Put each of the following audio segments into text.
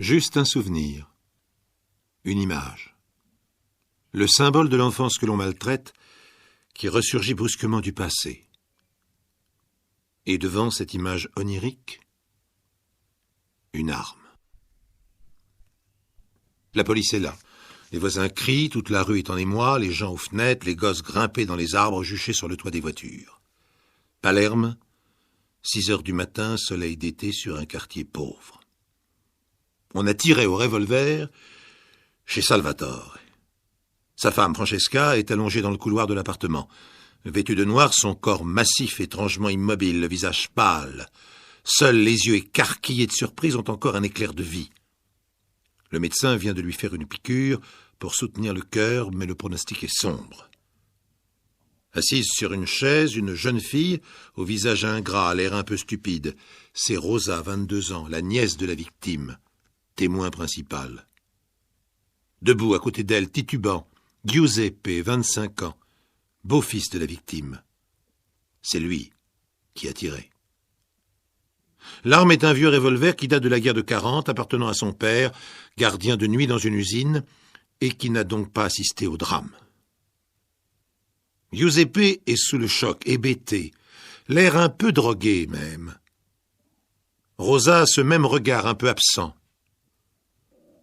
Juste un souvenir, une image. Le symbole de l'enfance que l'on maltraite, qui ressurgit brusquement du passé. Et devant cette image onirique, une arme. La police est là. Les voisins crient, toute la rue est en émoi, les gens aux fenêtres, les gosses grimpés dans les arbres, juchés sur le toit des voitures. Palerme, 6 heures du matin, soleil d'été sur un quartier pauvre. On a tiré au revolver chez Salvatore. Sa femme, Francesca, est allongée dans le couloir de l'appartement. Vêtue de noir, son corps massif, étrangement immobile, le visage pâle. Seuls les yeux écarquillés de surprise ont encore un éclair de vie. Le médecin vient de lui faire une piqûre pour soutenir le cœur, mais le pronostic est sombre. Assise sur une chaise, une jeune fille, au visage ingrat, l'air un peu stupide. C'est Rosa, 22 ans, la nièce de la victime, témoin principal. Debout à côté d'elle, titubant, Giuseppe, 25 ans, beau-fils de la victime. C'est lui qui a tiré. L'arme est un vieux revolver qui date de la guerre de 40, appartenant à son père, gardien de nuit dans une usine, et qui n'a donc pas assisté au drame. Giuseppe est sous le choc, hébété, l'air un peu drogué même. Rosa a ce même regard un peu absent.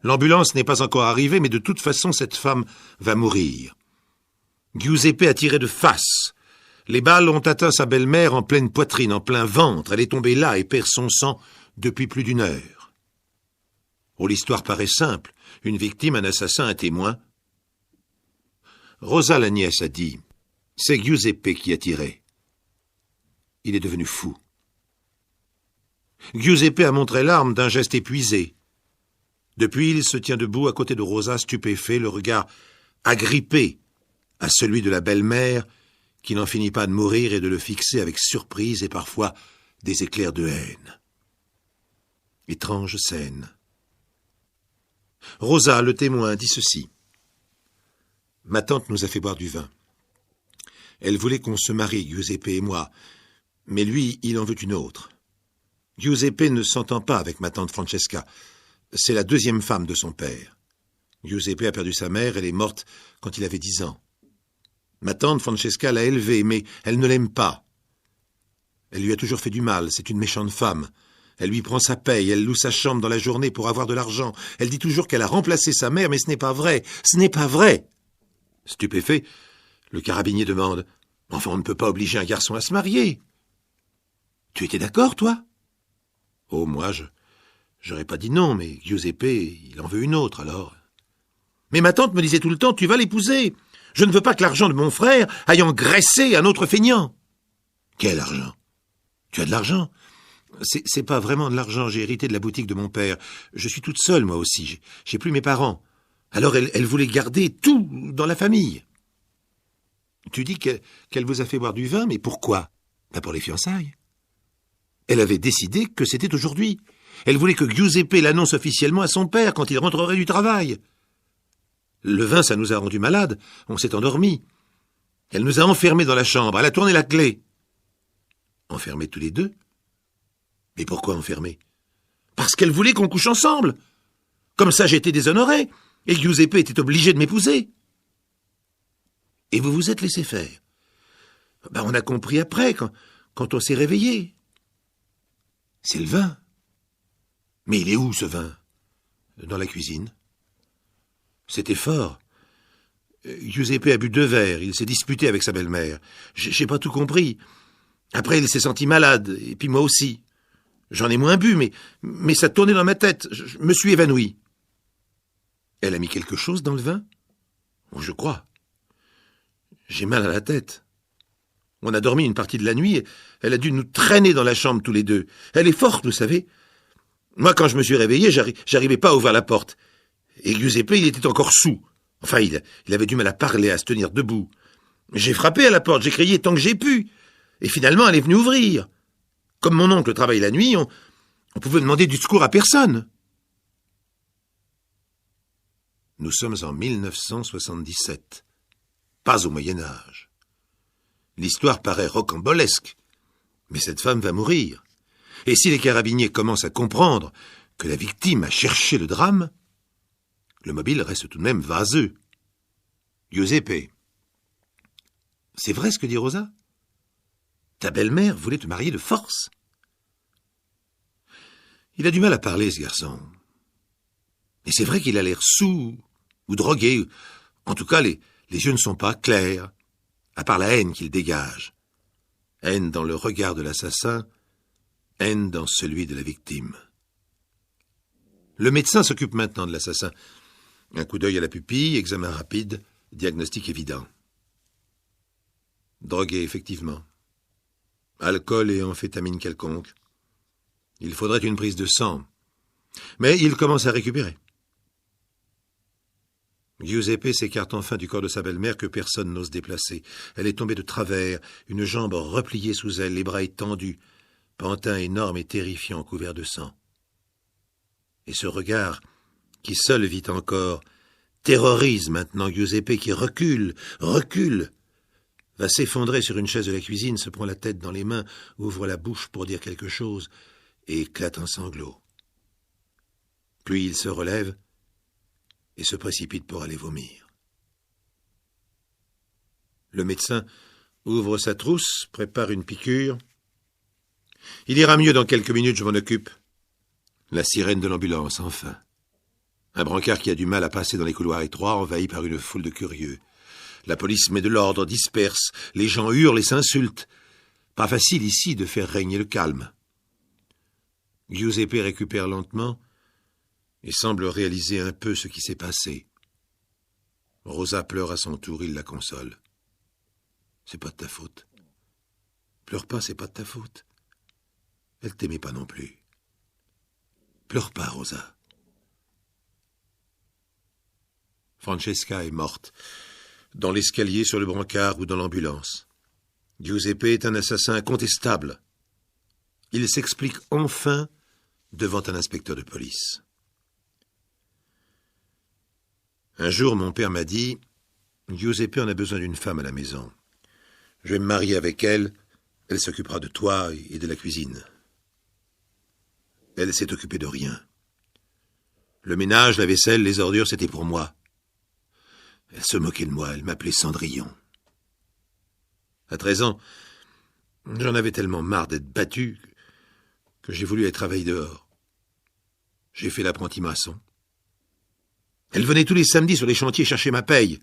L'ambulance n'est pas encore arrivée, mais de toute façon, cette femme va mourir. Giuseppe a tiré de face. Les balles ont atteint sa belle-mère en pleine poitrine, en plein ventre. Elle est tombée là et perd son sang depuis plus d'1 heure. Oh, l'histoire paraît simple. Une victime, un assassin, un témoin. Rosa, la nièce, a dit « C'est Giuseppe qui a tiré ». Il est devenu fou. Giuseppe a montré l'arme d'un geste épuisé. Depuis, il se tient debout à côté de Rosa, stupéfait, le regard agrippé à celui de la belle-mère, qui n'en finit pas de mourir et de le fixer avec surprise et parfois des éclairs de haine. Étrange scène. Rosa, le témoin, dit ceci. « Ma tante nous a fait boire du vin. Elle voulait qu'on se marie, Giuseppe et moi, mais lui, il en veut une autre. Giuseppe ne s'entend pas avec ma tante Francesca. C'est la 2e femme de son père. Giuseppe a perdu sa mère, elle est morte quand il avait 10 ans. Ma tante Francesca l'a élevée, mais elle ne l'aime pas. Elle lui a toujours fait du mal, c'est une méchante femme. Elle lui prend sa paye, elle loue sa chambre dans la journée pour avoir de l'argent. Elle dit toujours qu'elle a remplacé sa mère, mais ce n'est pas vrai. Ce n'est pas vrai. Stupéfait, le carabinier demande « Enfin, on ne peut pas obliger un garçon à se marier. » Tu étais d'accord, toi ? Oh, moi, j'aurais pas dit non, mais Giuseppe, il en veut une autre, alors. Mais ma tante me disait tout le temps « Tu vas l'épouser. Je ne veux pas que l'argent de mon frère aille engraisser un autre feignant. » Quel argent ? Tu as de l'argent ? C'est pas vraiment de l'argent, j'ai hérité de la boutique de mon père. Je suis toute seule, moi aussi, j'ai plus mes parents. Alors elle voulait garder tout dans la famille. Tu dis qu'elle vous a fait boire du vin, mais pourquoi ? Pas pour les fiançailles. Elle avait décidé que c'était aujourd'hui. Elle voulait que Giuseppe l'annonce officiellement à son père quand il rentrerait du travail. Le vin, ça nous a rendus malades, on s'est endormis. Elle nous a enfermés dans la chambre, elle a tourné la clé. Enfermés tous les deux ? Mais pourquoi enfermés ? Parce qu'elle voulait qu'on couche ensemble. Comme ça, j'étais déshonoré, et Giuseppe était obligé de m'épouser. Et vous vous êtes laissé faire. On a compris après, quand on s'est réveillé. C'est le vin. Mais il est où, ce vin ? Dans la cuisine. C'était fort. Giuseppe a bu 2 verres, il s'est disputé avec sa belle-mère. J'ai pas tout compris. Après, il s'est senti malade, et puis moi aussi. J'en ai moins bu, mais ça tournait dans ma tête. Je me suis évanoui. Elle a mis quelque chose dans le vin ? Oh, je crois. J'ai mal à la tête. On a dormi une partie de la nuit, elle a dû nous traîner dans la chambre tous les deux. Elle est forte, vous savez. Moi, quand je me suis réveillé, j'arrivais pas à ouvrir la porte. Et Giuseppe, il était encore saoul. Enfin, il avait du mal à parler, à se tenir debout. J'ai frappé à la porte, j'ai crié tant que j'ai pu. Et finalement, elle est venue ouvrir. Comme mon oncle travaille la nuit, on pouvait demander du secours à personne. Nous sommes en 1977. Pas au Moyen-Âge. L'histoire paraît rocambolesque, mais cette femme va mourir. Et si les carabiniers commencent à comprendre que la victime a cherché le drame, le mobile reste tout de même vaseux. Giuseppe. C'est vrai ce que dit Rosa? Ta belle-mère voulait te marier de force? Il a du mal à parler, ce garçon. Et c'est vrai qu'il a l'air saoul ou drogué. En tout cas, les yeux ne sont pas clairs, à part la haine qu'il dégage. Haine dans le regard de l'assassin, haine dans celui de la victime. Le médecin s'occupe maintenant de l'assassin. Un coup d'œil à la pupille, examen rapide, diagnostic évident. Drogué, effectivement. Alcool et amphétamine quelconque. Il faudrait une prise de sang. Mais il commence à récupérer. Giuseppe s'écarte enfin du corps de sa belle-mère que personne n'ose déplacer. Elle est tombée de travers, une jambe repliée sous elle, les bras étendus, pantin énorme et terrifiant couvert de sang. Et ce regard, qui seul vit encore, terrorise maintenant Giuseppe qui recule, va s'effondrer sur une chaise de la cuisine, se prend la tête dans les mains, ouvre la bouche pour dire quelque chose, et éclate en sanglots. Puis il se relève et se précipite pour aller vomir. Le médecin ouvre sa trousse, prépare une piqûre. Il ira mieux dans quelques minutes, je m'en occupe. La sirène de l'ambulance, enfin. Un brancard qui a du mal à passer dans les couloirs étroits, envahi par une foule de curieux. La police met de l'ordre, disperse, les gens hurlent et s'insultent. Pas facile ici de faire régner le calme. Giuseppe récupère lentement et semble réaliser un peu ce qui s'est passé. Rosa pleure à son tour, il la console. C'est pas de ta faute. Pleure pas, c'est pas de ta faute. Elle t'aimait pas non plus. Pleure pas, Rosa. Francesca est morte, dans l'escalier, sur le brancard ou dans l'ambulance. Giuseppe est un assassin incontestable. Il s'explique enfin devant un inspecteur de police. Un jour, mon père m'a dit « Giuseppe en a besoin d'une femme à la maison. Je vais me marier avec elle, elle s'occupera de toi et de la cuisine. » Elle s'est occupée de rien. Le ménage, la vaisselle, les ordures, c'était pour moi. Elle se moquait de moi, elle m'appelait Cendrillon. À 13 ans, j'en avais tellement marre d'être battu que j'ai voulu aller travailler dehors. J'ai fait l'apprenti maçon. Elle venait tous les samedis sur les chantiers chercher ma paye.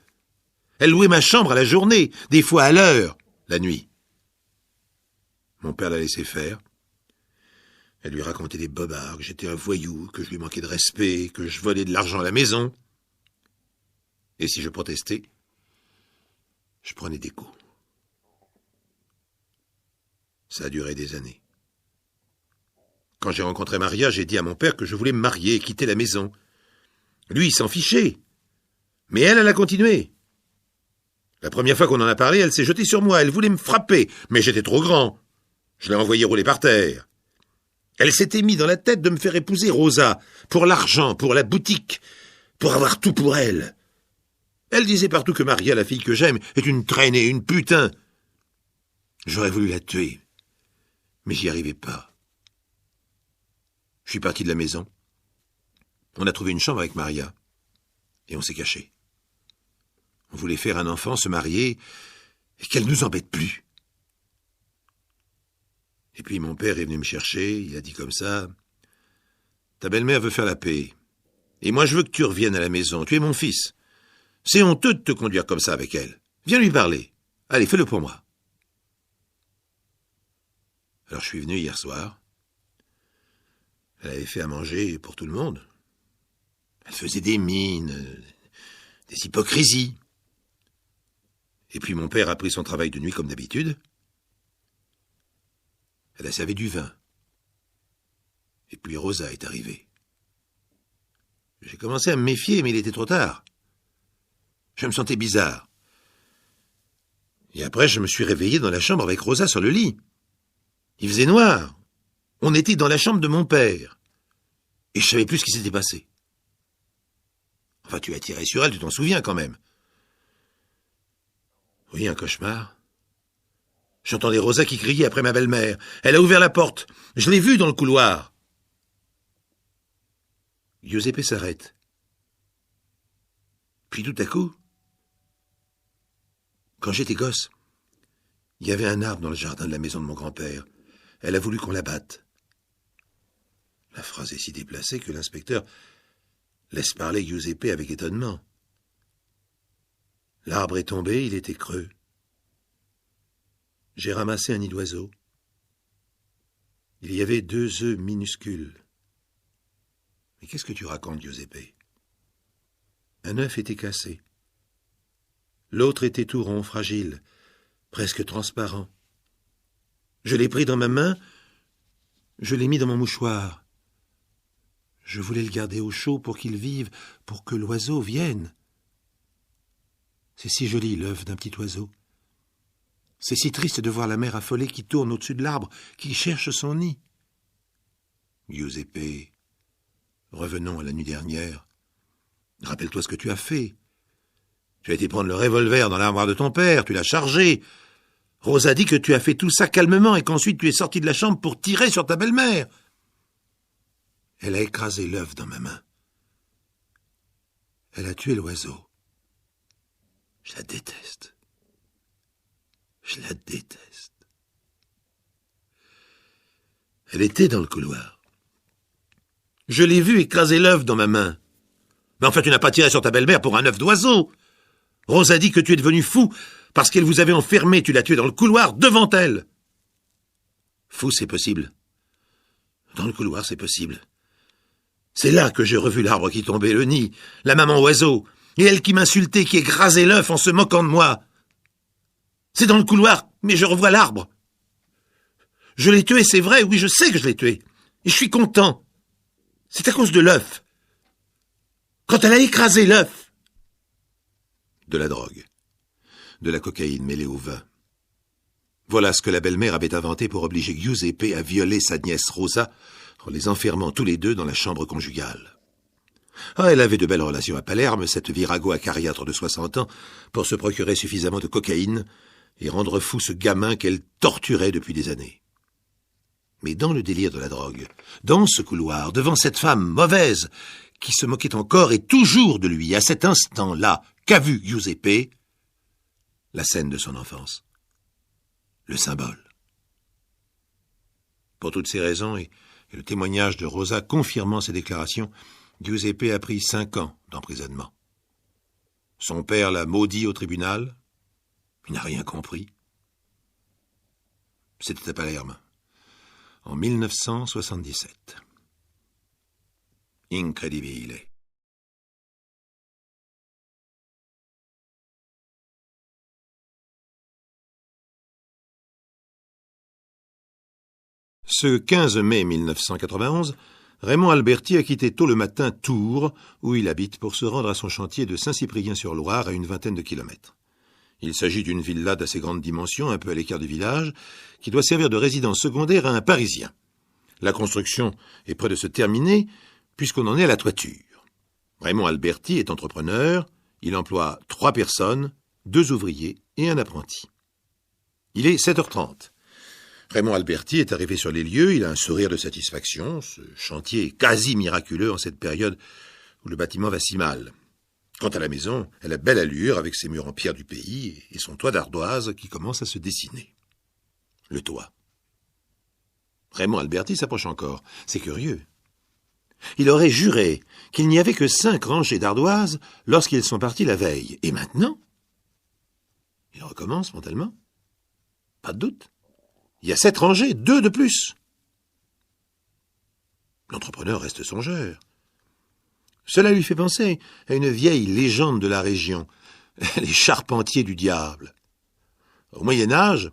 Elle louait ma chambre à la journée, des fois à l'heure, la nuit. Mon père la laissait faire. Elle lui racontait des bobards, que j'étais un voyou, que je lui manquais de respect, que je volais de l'argent à la maison. Et si je protestais, je prenais des coups. Ça a duré des années. Quand j'ai rencontré Maria, j'ai dit à mon père que je voulais me marier et quitter la maison. Lui, il s'en fichait. Mais elle a continué. La première fois qu'on en a parlé, elle s'est jetée sur moi, elle voulait me frapper, mais j'étais trop grand. Je l'ai envoyée rouler par terre. Elle s'était mis dans la tête de me faire épouser Rosa, pour l'argent, pour la boutique, pour avoir tout pour elle. Elle disait partout que Maria, la fille que j'aime, est une traînée, une putain. J'aurais voulu la tuer, mais j'y arrivais pas. Je suis parti de la maison. On a trouvé une chambre avec Maria, et on s'est caché. On voulait faire un enfant, se marier, et qu'elle nous embête plus. Et puis mon père est venu me chercher, il a dit comme ça, « Ta belle-mère veut faire la paix, et moi je veux que tu reviennes à la maison, tu es mon fils. C'est honteux de te conduire comme ça avec elle. Viens lui parler. Allez, fais-le pour moi. » Alors je suis venu hier soir. Elle avait fait à manger pour tout le monde. Elle faisait des mines, des hypocrisies. Et puis mon père a pris son travail de nuit comme d'habitude. Elle a servi du vin. Et puis Rosa est arrivée. J'ai commencé à me méfier, mais il était trop tard. Je me sentais bizarre. Et après, je me suis réveillé dans la chambre avec Rosa sur le lit. Il faisait noir. On était dans la chambre de mon père. Et je savais plus ce qui s'était passé. Enfin, tu as tiré sur elle, tu t'en souviens quand même. Oui, un cauchemar. J'entendais Rosa qui criait après ma belle-mère. Elle a ouvert la porte. Je l'ai vue dans le couloir. Giuseppe s'arrête. Puis tout à coup, quand j'étais gosse, il y avait un arbre dans le jardin de la maison de mon grand-père. Elle a voulu qu'on l'abatte. La phrase est si déplacée que l'inspecteur laisse parler Giuseppe avec étonnement. L'arbre est tombé, il était creux. J'ai ramassé un nid d'oiseau. Il y avait 2 œufs minuscules. Mais qu'est-ce que tu racontes, Giuseppe? Un œuf était cassé. L'autre était tout rond, fragile, presque transparent. Je l'ai pris dans ma main, je l'ai mis dans mon mouchoir. Je voulais le garder au chaud pour qu'il vive, pour que l'oiseau vienne. C'est si joli, l'œuf d'un petit oiseau. C'est si triste de voir la mère affolée qui tourne au-dessus de l'arbre, qui cherche son nid. Giuseppe, revenons à la nuit dernière. Rappelle-toi ce que tu as fait. Tu as été prendre le revolver dans l'armoire de ton père, tu l'as chargé. Rose a dit que tu as fait tout ça calmement et qu'ensuite tu es sorti de la chambre pour tirer sur ta belle-mère. Elle a écrasé l'œuf dans ma main. Elle a tué l'oiseau. Je la déteste. Je la déteste. Elle était dans le couloir. Je l'ai vue écraser l'œuf dans ma main. Mais enfin, tu n'as pas tiré sur ta belle-mère pour un œuf d'oiseau. Rose a dit que tu es devenu fou parce qu'elle vous avait enfermé, tu l'as tué dans le couloir devant elle. Fou, c'est possible. Dans le couloir, c'est possible. C'est là que j'ai revu l'arbre qui tombait, le nid, la maman oiseau, et elle qui m'insultait, qui écrasait l'œuf en se moquant de moi. C'est dans le couloir, mais je revois l'arbre. Je l'ai tué, c'est vrai, oui, je sais que je l'ai tué. Et je suis content. C'est à cause de l'œuf. Quand elle a écrasé l'œuf. De la drogue. De la cocaïne mêlée au vin. Voilà ce que la belle-mère avait inventé pour obliger Giuseppe à violer sa nièce Rosa en les enfermant tous les deux dans la chambre conjugale. Ah, elle avait de belles relations à Palerme, cette virago acariâtre de 60 ans, pour se procurer suffisamment de cocaïne et rendre fou ce gamin qu'elle torturait depuis des années. Mais dans le délire de la drogue, dans ce couloir, devant cette femme mauvaise, qui se moquait encore et toujours de lui, à cet instant-là, qu'a vu Giuseppe, la scène de son enfance. Le symbole. Pour toutes ces raisons, et le témoignage de Rosa confirmant ses déclarations, Giuseppe a pris 5 ans d'emprisonnement. Son père l'a maudit au tribunal. Il n'a rien compris. C'était à Palerme, en 1977. Incredibile. Ce 15 mai 1991, Raymond Alberti a quitté tôt le matin Tours, où il habite, pour se rendre à son chantier de Saint-Cyprien-sur-Loire, à une vingtaine de kilomètres. Il s'agit d'une villa d'assez grande dimension, un peu à l'écart du village, qui doit servir de résidence secondaire à un Parisien. La construction est près de se terminer, puisqu'on en est à la toiture. Raymond Alberti est entrepreneur, il emploie 3 personnes, 2 ouvriers et un apprenti. Il est 7h30. Raymond Alberti est arrivé sur les lieux, il a un sourire de satisfaction. Ce chantier est quasi miraculeux en cette période où le bâtiment va si mal. Quant à la maison, elle a belle allure avec ses murs en pierre du pays et son toit d'ardoise qui commence à se dessiner. Le toit. Raymond Alberti s'approche encore. C'est curieux. Il aurait juré qu'il n'y avait que 5 rangées d'ardoises lorsqu'ils sont partis la veille. Et maintenant? Il recommence mentalement. Pas de doute. Il y a 7 rangées, 2 de plus. L'entrepreneur reste songeur. Cela lui fait penser à une vieille légende de la région, les charpentiers du diable. Au Moyen-Âge,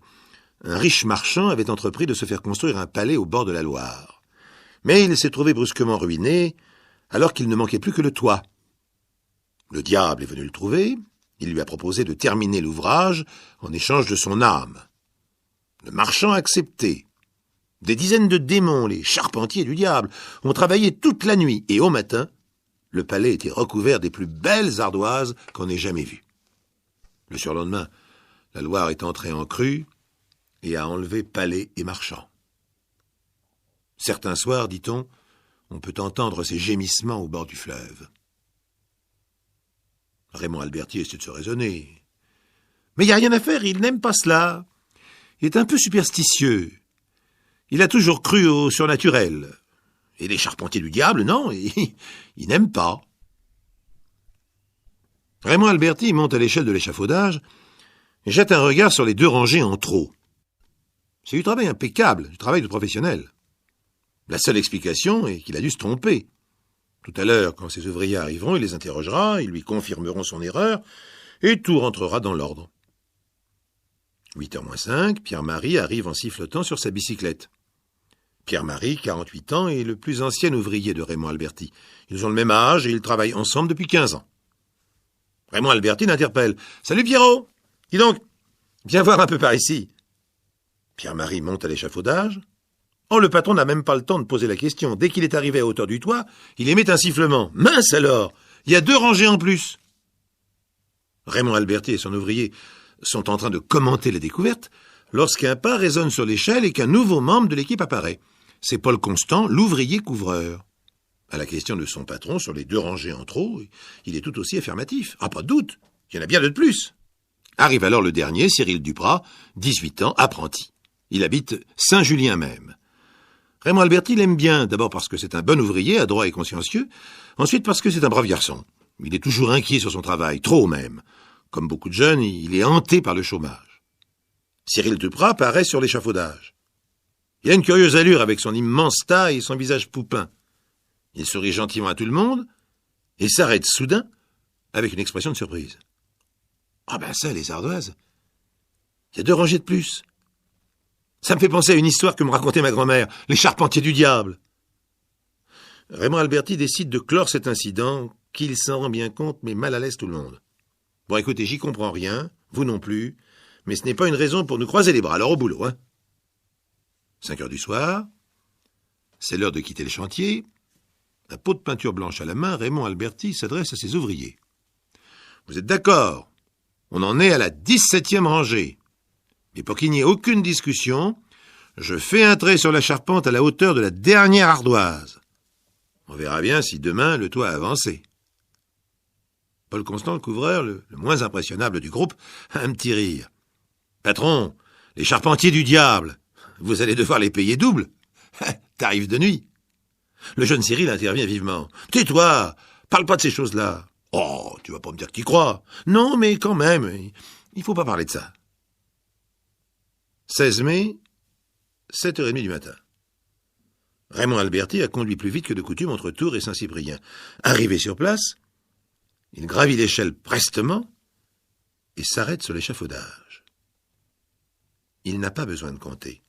un riche marchand avait entrepris de se faire construire un palais au bord de la Loire. Mais il s'est trouvé brusquement ruiné, alors qu'il ne manquait plus que le toit. Le diable est venu le trouver, il lui a proposé de terminer l'ouvrage en échange de son âme. Le marchand a accepté. Des dizaines de démons, les charpentiers du diable, ont travaillé toute la nuit, et au matin, le palais était recouvert des plus belles ardoises qu'on ait jamais vues. Le surlendemain, la Loire est entrée en crue et a enlevé palais et marchands. Certains soirs, dit-on, On peut entendre ses gémissements au bord du fleuve. Raymond Alberti essaie de se raisonner. Mais il n'y a rien à faire, il n'aime pas cela. Il est un peu superstitieux. Il a toujours cru au surnaturel. Et les charpentiers du diable, non, il n'aime pas. Raymond Alberti monte à l'échelle de l'échafaudage et jette un regard sur les 2 rangées en trop. C'est du travail impeccable, du travail de professionnel. La seule explication est qu'il a dû se tromper. Tout à l'heure, quand ses ouvriers arriveront, il les interrogera, ils lui confirmeront son erreur, et tout rentrera dans l'ordre. 8h moins 5, Pierre-Marie arrive en sifflotant sur sa bicyclette. Pierre-Marie, 48 ans, est le plus ancien ouvrier de Raymond Alberti. Ils ont le même âge et ils travaillent ensemble depuis 15 ans. Raymond Alberti l'interpelle. « Salut Pierrot! Dis donc, viens voir un peu par ici. » Pierre-Marie monte à l'échafaudage. Oh, le patron n'a même pas le temps de poser la question. Dès qu'il est arrivé à hauteur du toit, il émet un sifflement. Mince alors! Il y a 2 rangées en plus! Raymond Alberti et son ouvrier sont en train de commenter la découverte lorsqu'un pas résonne sur l'échelle et qu'un nouveau membre de l'équipe apparaît. C'est Paul Constant, l'ouvrier couvreur. À la question de son patron sur les 2 rangées en trop, il est tout aussi affirmatif. Ah, pas de doute, il y en a bien 2 de plus. Arrive alors le dernier, Cyril Duprat, 18 ans, apprenti. Il habite Saint-Julien même. Raymond Alberti l'aime bien, d'abord parce que c'est un bon ouvrier, adroit et consciencieux, ensuite parce que c'est un brave garçon. Il est toujours inquiet sur son travail, trop même. Comme beaucoup de jeunes, il est hanté par le chômage. Cyril Duprat paraît sur l'échafaudage. Il a une curieuse allure avec son immense taille et son visage poupin. Il sourit gentiment à tout le monde et s'arrête soudain avec une expression de surprise. Ah ben ça, les ardoises, il y a 2 rangées de plus. Ça me fait penser à une histoire que me racontait ma grand-mère, les charpentiers du diable. Raymond Alberti décide de clore cet incident, qu'il s'en rend bien compte, mais mal à l'aise tout le monde. Bon, écoutez, j'y comprends rien, vous non plus, mais ce n'est pas une raison pour nous croiser les bras, alors au boulot, hein. 5h du soir, c'est l'heure de quitter le chantier. Un pot de peinture blanche à la main, Raymond Alberti s'adresse à ses ouvriers. Vous êtes d'accord? On en est à la 17e rangée. Mais pour qu'il n'y ait aucune discussion, je fais un trait sur la charpente à la hauteur de la dernière ardoise. On verra bien si demain le toit a avancé. Paul Constant, le couvreur, le moins impressionnable du groupe, a un petit rire. Patron, les charpentiers du diable, vous allez devoir les payer double. Tarif de nuit. Le jeune Cyril intervient vivement. Tais-toi, parle pas de ces choses-là. Oh, tu vas pas me dire que t'y crois. Non, mais quand même, il faut pas parler de ça. 16 mai, 7h30 du matin. Raymond Alberti a conduit plus vite que de coutume entre Tours et Saint-Cyprien. Arrivé sur place, il gravit l'échelle prestement et s'arrête sur l'échafaudage. Il n'a pas besoin de compter.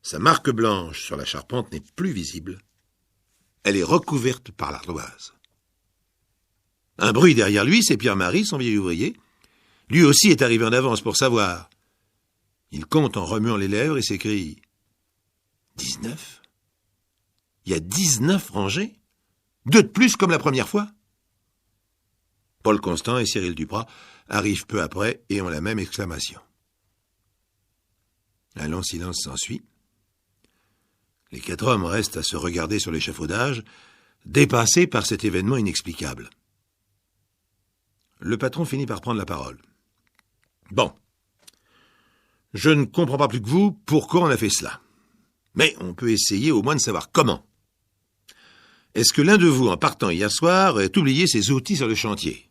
Sa marque blanche sur la charpente n'est plus visible. Elle est recouverte par l'ardoise. Un bruit derrière lui, c'est Pierre-Marie, son vieil ouvrier. Lui aussi est arrivé en avance pour savoir. Il compte en remuant les lèvres et s'écrie « 19 ? Il y a 19 rangées ? 2 de plus comme la première fois ?» Paul Constant et Cyril Duprat arrivent peu après et ont la même exclamation. Un long silence s'ensuit. Les 4 hommes restent à se regarder sur l'échafaudage, dépassés par cet événement inexplicable. Le patron finit par prendre la parole. « Bon, je ne comprends pas plus que vous pourquoi on a fait cela. Mais on peut essayer au moins de savoir comment. Est-ce que l'un de vous, en partant hier soir, a oublié ses outils sur le chantier ?»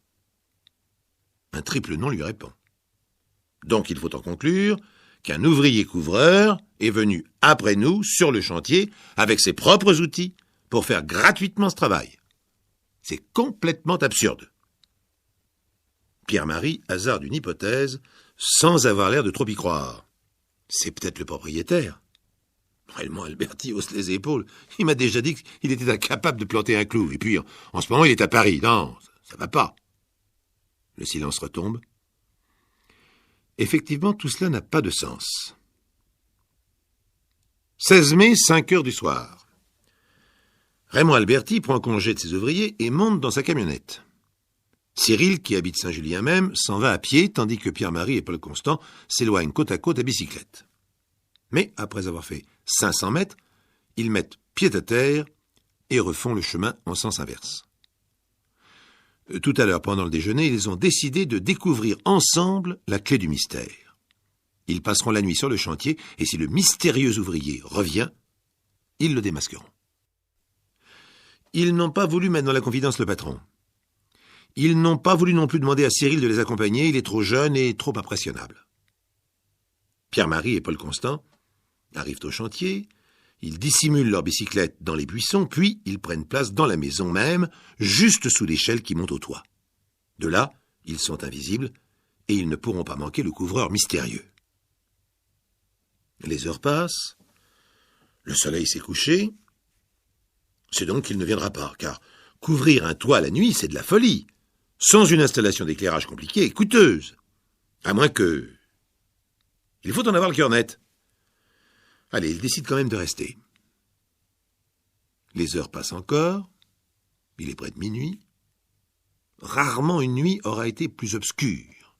Un triple non lui répond. Donc il faut en conclure qu'un ouvrier couvreur est venu après nous sur le chantier avec ses propres outils pour faire gratuitement ce travail. C'est complètement absurde. Pierre-Marie hasarde une hypothèse sans avoir l'air de trop y croire. C'est peut-être le propriétaire. Raymond Alberti hausse les épaules. Il m'a déjà dit qu'il était incapable de planter un clou. Et puis, en ce moment, il est à Paris. Non, ça va pas. Le silence retombe. Effectivement, tout cela n'a pas de sens. 16 mai, 5h du soir. Raymond Alberti prend congé de ses ouvriers et monte dans sa camionnette. Cyril, qui habite Saint-Julien même, s'en va à pied, tandis que Pierre-Marie et Paul Constant s'éloignent côte à côte à bicyclette. Mais, après avoir fait 500 mètres, ils mettent pied à terre et refont le chemin en sens inverse. Tout à l'heure, pendant le déjeuner, ils ont décidé de découvrir ensemble la clé du mystère. Ils passeront la nuit sur le chantier, et si le mystérieux ouvrier revient, ils le démasqueront. Ils n'ont pas voulu mettre dans la confidence le patron. Ils n'ont pas voulu non plus demander à Cyril de les accompagner, il est trop jeune et trop impressionnable. Pierre-Marie et Paul Constant arrivent au chantier, ils dissimulent leur bicyclette dans les buissons, puis ils prennent place dans la maison même, juste sous l'échelle qui monte au toit. De là, ils sont invisibles et ils ne pourront pas manquer le couvreur mystérieux. Les heures passent, le soleil s'est couché, c'est donc qu'il ne viendra pas, car couvrir un toit la nuit, c'est de la folie, sans une installation d'éclairage compliquée et coûteuse, à moins que... Il faut en avoir le cœur net. Allez, il décide quand même de rester. Les heures passent encore, il est près de minuit. Rarement une nuit aura été plus obscure.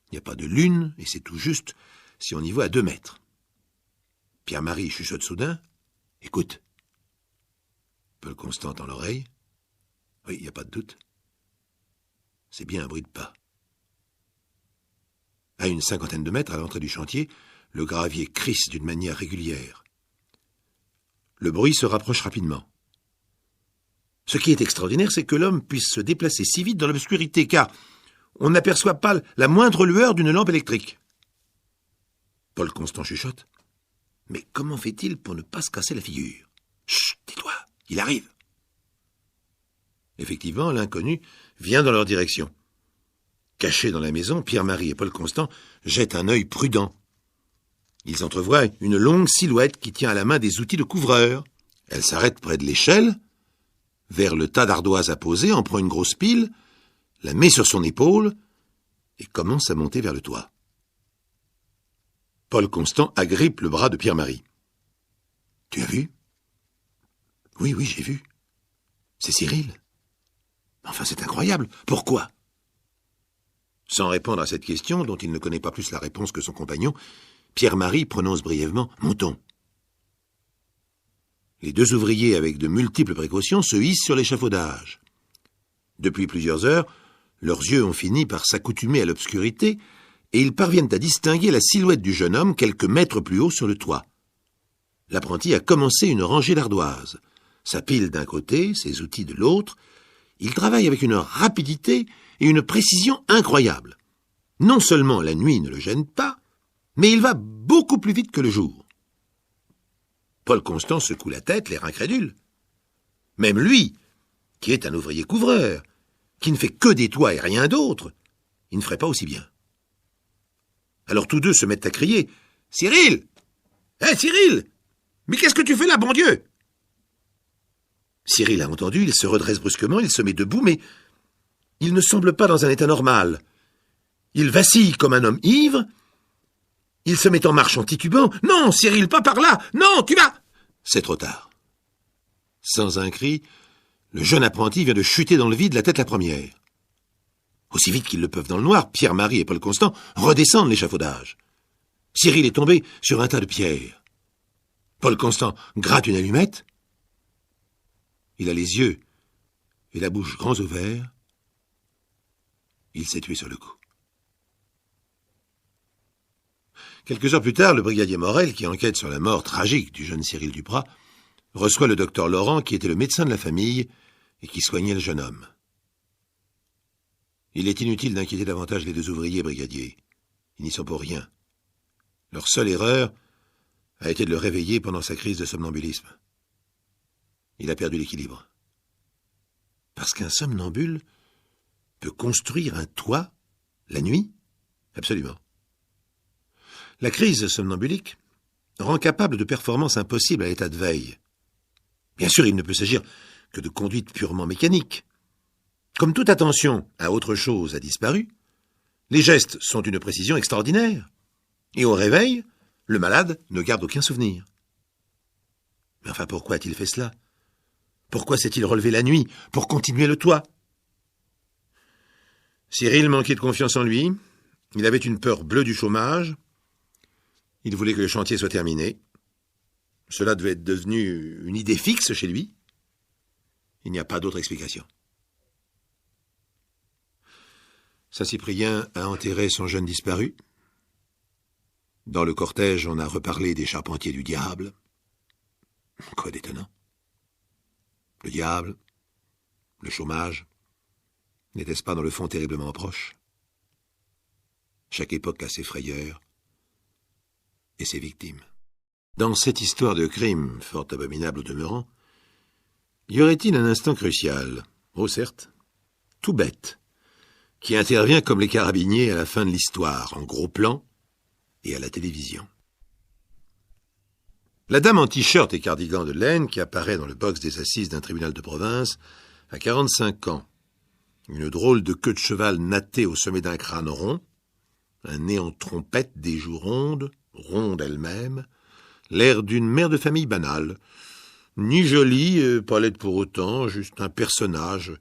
Il n'y a pas de lune, et c'est tout juste si on y voit à 2 mètres. Pierre-Marie chuchote soudain. « Écoute. » Paul Constant dans l'oreille. Oui, il n'y a pas de doute. C'est bien un bruit de pas. À une 50aine de mètres à l'entrée du chantier, le gravier crisse d'une manière régulière. Le bruit se rapproche rapidement. Ce qui est extraordinaire, c'est que l'homme puisse se déplacer si vite dans l'obscurité, car on n'aperçoit pas la moindre lueur d'une lampe électrique. Paul Constant chuchote. Mais comment fait-il pour ne pas se casser la figure? Chut, tais-toi, il arrive. Effectivement, l'inconnu vient dans leur direction. Cachés dans la maison, Pierre-Marie et Paul Constant jettent un œil prudent. Ils entrevoient une longue silhouette qui tient à la main des outils de couvreur. Elle s'arrête près de l'échelle, vers le tas d'ardoises à poser, en prend une grosse pile, la met sur son épaule et commence à monter vers le toit. Paul Constant agrippe le bras de Pierre-Marie. « Tu as vu ?»« Oui, j'ai vu. C'est Cyril. Enfin, c'est incroyable. Pourquoi ?» Sans répondre à cette question, dont il ne connaît pas plus la réponse que son compagnon, Pierre-Marie prononce brièvement « Montons ». Les 2 ouvriers, avec de multiples précautions, se hissent sur l'échafaudage. Depuis plusieurs heures, leurs yeux ont fini par s'accoutumer à l'obscurité et ils parviennent à distinguer la silhouette du jeune homme quelques mètres plus haut sur le toit. L'apprenti a commencé une rangée d'ardoises. Sa pile d'un côté, ses outils de l'autre. Il travaille avec une rapidité et une précision incroyables. Non seulement la nuit ne le gêne pas, mais il va beaucoup plus vite que le jour. Paul Constant secoue la tête, l'air incrédule. Même lui, qui est un ouvrier couvreur, qui ne fait que des toits et rien d'autre, il ne ferait pas aussi bien. Alors tous 2 se mettent à crier « Cyril ! Hé, Cyril ! Mais qu'est-ce que tu fais là, bon Dieu ?» Cyril a entendu, il se redresse brusquement, il se met debout, mais il ne semble pas dans un état normal. Il vacille comme un homme ivre. Il se met en marche en titubant. « Non, Cyril, pas par là! Non, tu vas !» C'est trop tard. Sans un cri, le jeune apprenti vient de chuter dans le vide, la tête la première. Aussi vite qu'ils le peuvent dans le noir, Pierre-Marie et Paul Constant redescendent l'échafaudage. Cyril est tombé sur un tas de pierres. Paul Constant gratte une allumette. Il a les yeux et la bouche grands ouverts. Il s'est tué sur le coup. Quelques heures plus tard, le brigadier Morel, qui enquête sur la mort tragique du jeune Cyril Duprat, reçoit le docteur Laurent, qui était le médecin de la famille et qui soignait le jeune homme. Il est inutile d'inquiéter davantage les 2 ouvriers, brigadier. Ils n'y sont pour rien. Leur seule erreur a été de le réveiller pendant sa crise de somnambulisme. Il a perdu l'équilibre. Parce qu'un somnambule peut construire un toit la nuit? Absolument. La crise somnambulique rend capable de performances impossibles à l'état de veille. Bien sûr, il ne peut s'agir que de conduite purement mécanique. Comme toute attention à autre chose a disparu, les gestes sont d'une précision extraordinaire. Et au réveil, le malade ne garde aucun souvenir. Mais enfin, pourquoi a-t-il fait cela? Pourquoi s'est-il relevé la nuit pour continuer le toit? Cyril manquait de confiance en lui. Il avait une peur bleue du chômage. Il voulait que le chantier soit terminé. Cela devait être devenu une idée fixe chez lui. Il n'y a pas d'autre explication. Saint-Cyprien a enterré son jeune disparu. Dans le cortège, on a reparlé des charpentiers du diable. Quoi d'étonnant? Le diable, le chômage, n'était-ce pas dans le fond terriblement proche? Chaque époque a ses frayeurs et ses victimes. Dans cette histoire de crime, fort abominable au demeurant, y aurait-il un instant crucial, oh certes, tout bête, qui intervient comme les carabiniers à la fin de l'histoire, en gros plan et à la télévision. La dame en t-shirt et cardigan de laine qui apparaît dans le box des assises d'un tribunal de province a 45 ans, une drôle de queue de cheval nattée au sommet d'un crâne rond, un nez en trompette, des joues rondes elle-même, l'air d'une mère de famille banale, ni jolie, pas laide pour autant, juste un personnage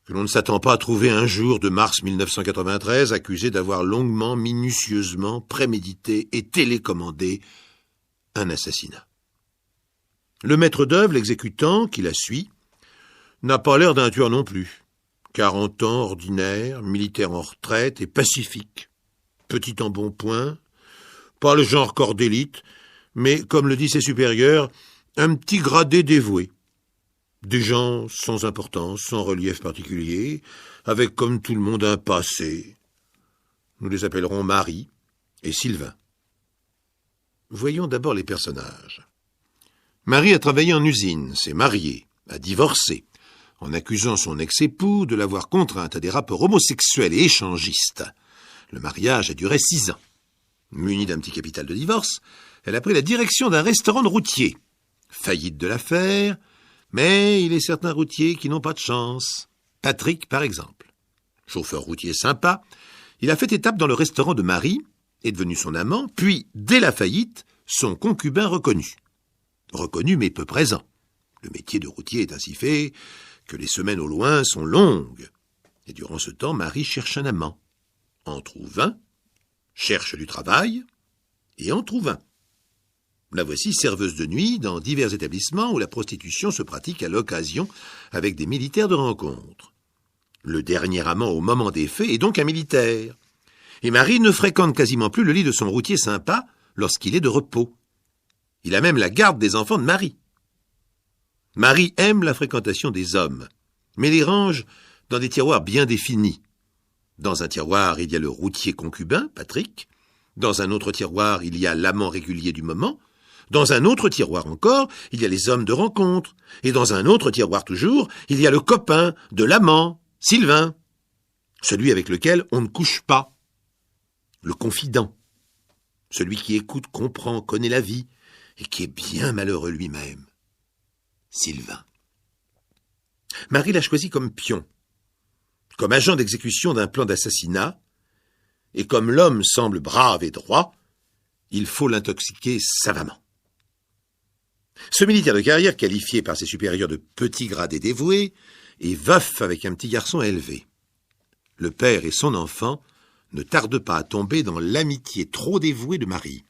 que l'on ne s'attend pas à trouver un jour de mars 1993 accusé d'avoir longuement, minutieusement prémédité et télécommandé un assassinat. Le maître d'œuvre, l'exécutant, qui la suit, n'a pas l'air d'un tueur non plus. 40 ans, ordinaire, militaire en retraite et pacifique. Petit en bon point, pas le genre corps d'élite, mais, comme le disent ses supérieurs, un petit gradé dévoué. Des gens sans importance, sans relief particulier, avec comme tout le monde un passé. Nous les appellerons Marie et Sylvain. Voyons d'abord les personnages. Marie a travaillé en usine, s'est mariée, a divorcé, en accusant son ex-époux de l'avoir contrainte à des rapports homosexuels et échangistes. Le mariage a duré 6 ans. Munie d'un petit capital de divorce, elle a pris la direction d'un restaurant de routiers. Faillite de l'affaire, mais il est certains routiers qui n'ont pas de chance. Patrick, par exemple. Chauffeur routier sympa, il a fait étape dans le restaurant de Marie, est devenu son amant, puis, dès la faillite, son concubin reconnu. Reconnu mais peu présent. Le métier de routier est ainsi fait que les semaines au loin sont longues. Et durant ce temps, Marie cherche un amant. En trouve un, cherche du travail, et en trouve un. La voici serveuse de nuit dans divers établissements où la prostitution se pratique à l'occasion avec des militaires de rencontre. Le dernier amant au moment des faits est donc un militaire. Et Marie ne fréquente quasiment plus le lit de son routier sympa lorsqu'il est de repos. Il a même la garde des enfants de Marie. Marie aime la fréquentation des hommes, mais les range dans des tiroirs bien définis. Dans un tiroir, il y a le routier concubin, Patrick. Dans un autre tiroir, il y a l'amant régulier du moment. Dans un autre tiroir encore, il y a les hommes de rencontre. Et dans un autre tiroir toujours, il y a le copain de l'amant, Sylvain. Celui avec lequel on ne couche pas. Le confident. Celui qui écoute, comprend, connaît la vie et qui est bien malheureux lui-même. Sylvain. Marie l'a choisi comme pion, comme agent d'exécution d'un plan d'assassinat, et comme l'homme semble brave et droit, il faut l'intoxiquer savamment. Ce militaire de carrière, qualifié par ses supérieurs de petit gradé dévoué, est veuf avec un petit garçon élevé. Le père et son enfant ne tardent pas à tomber dans l'amitié trop dévouée de Marie.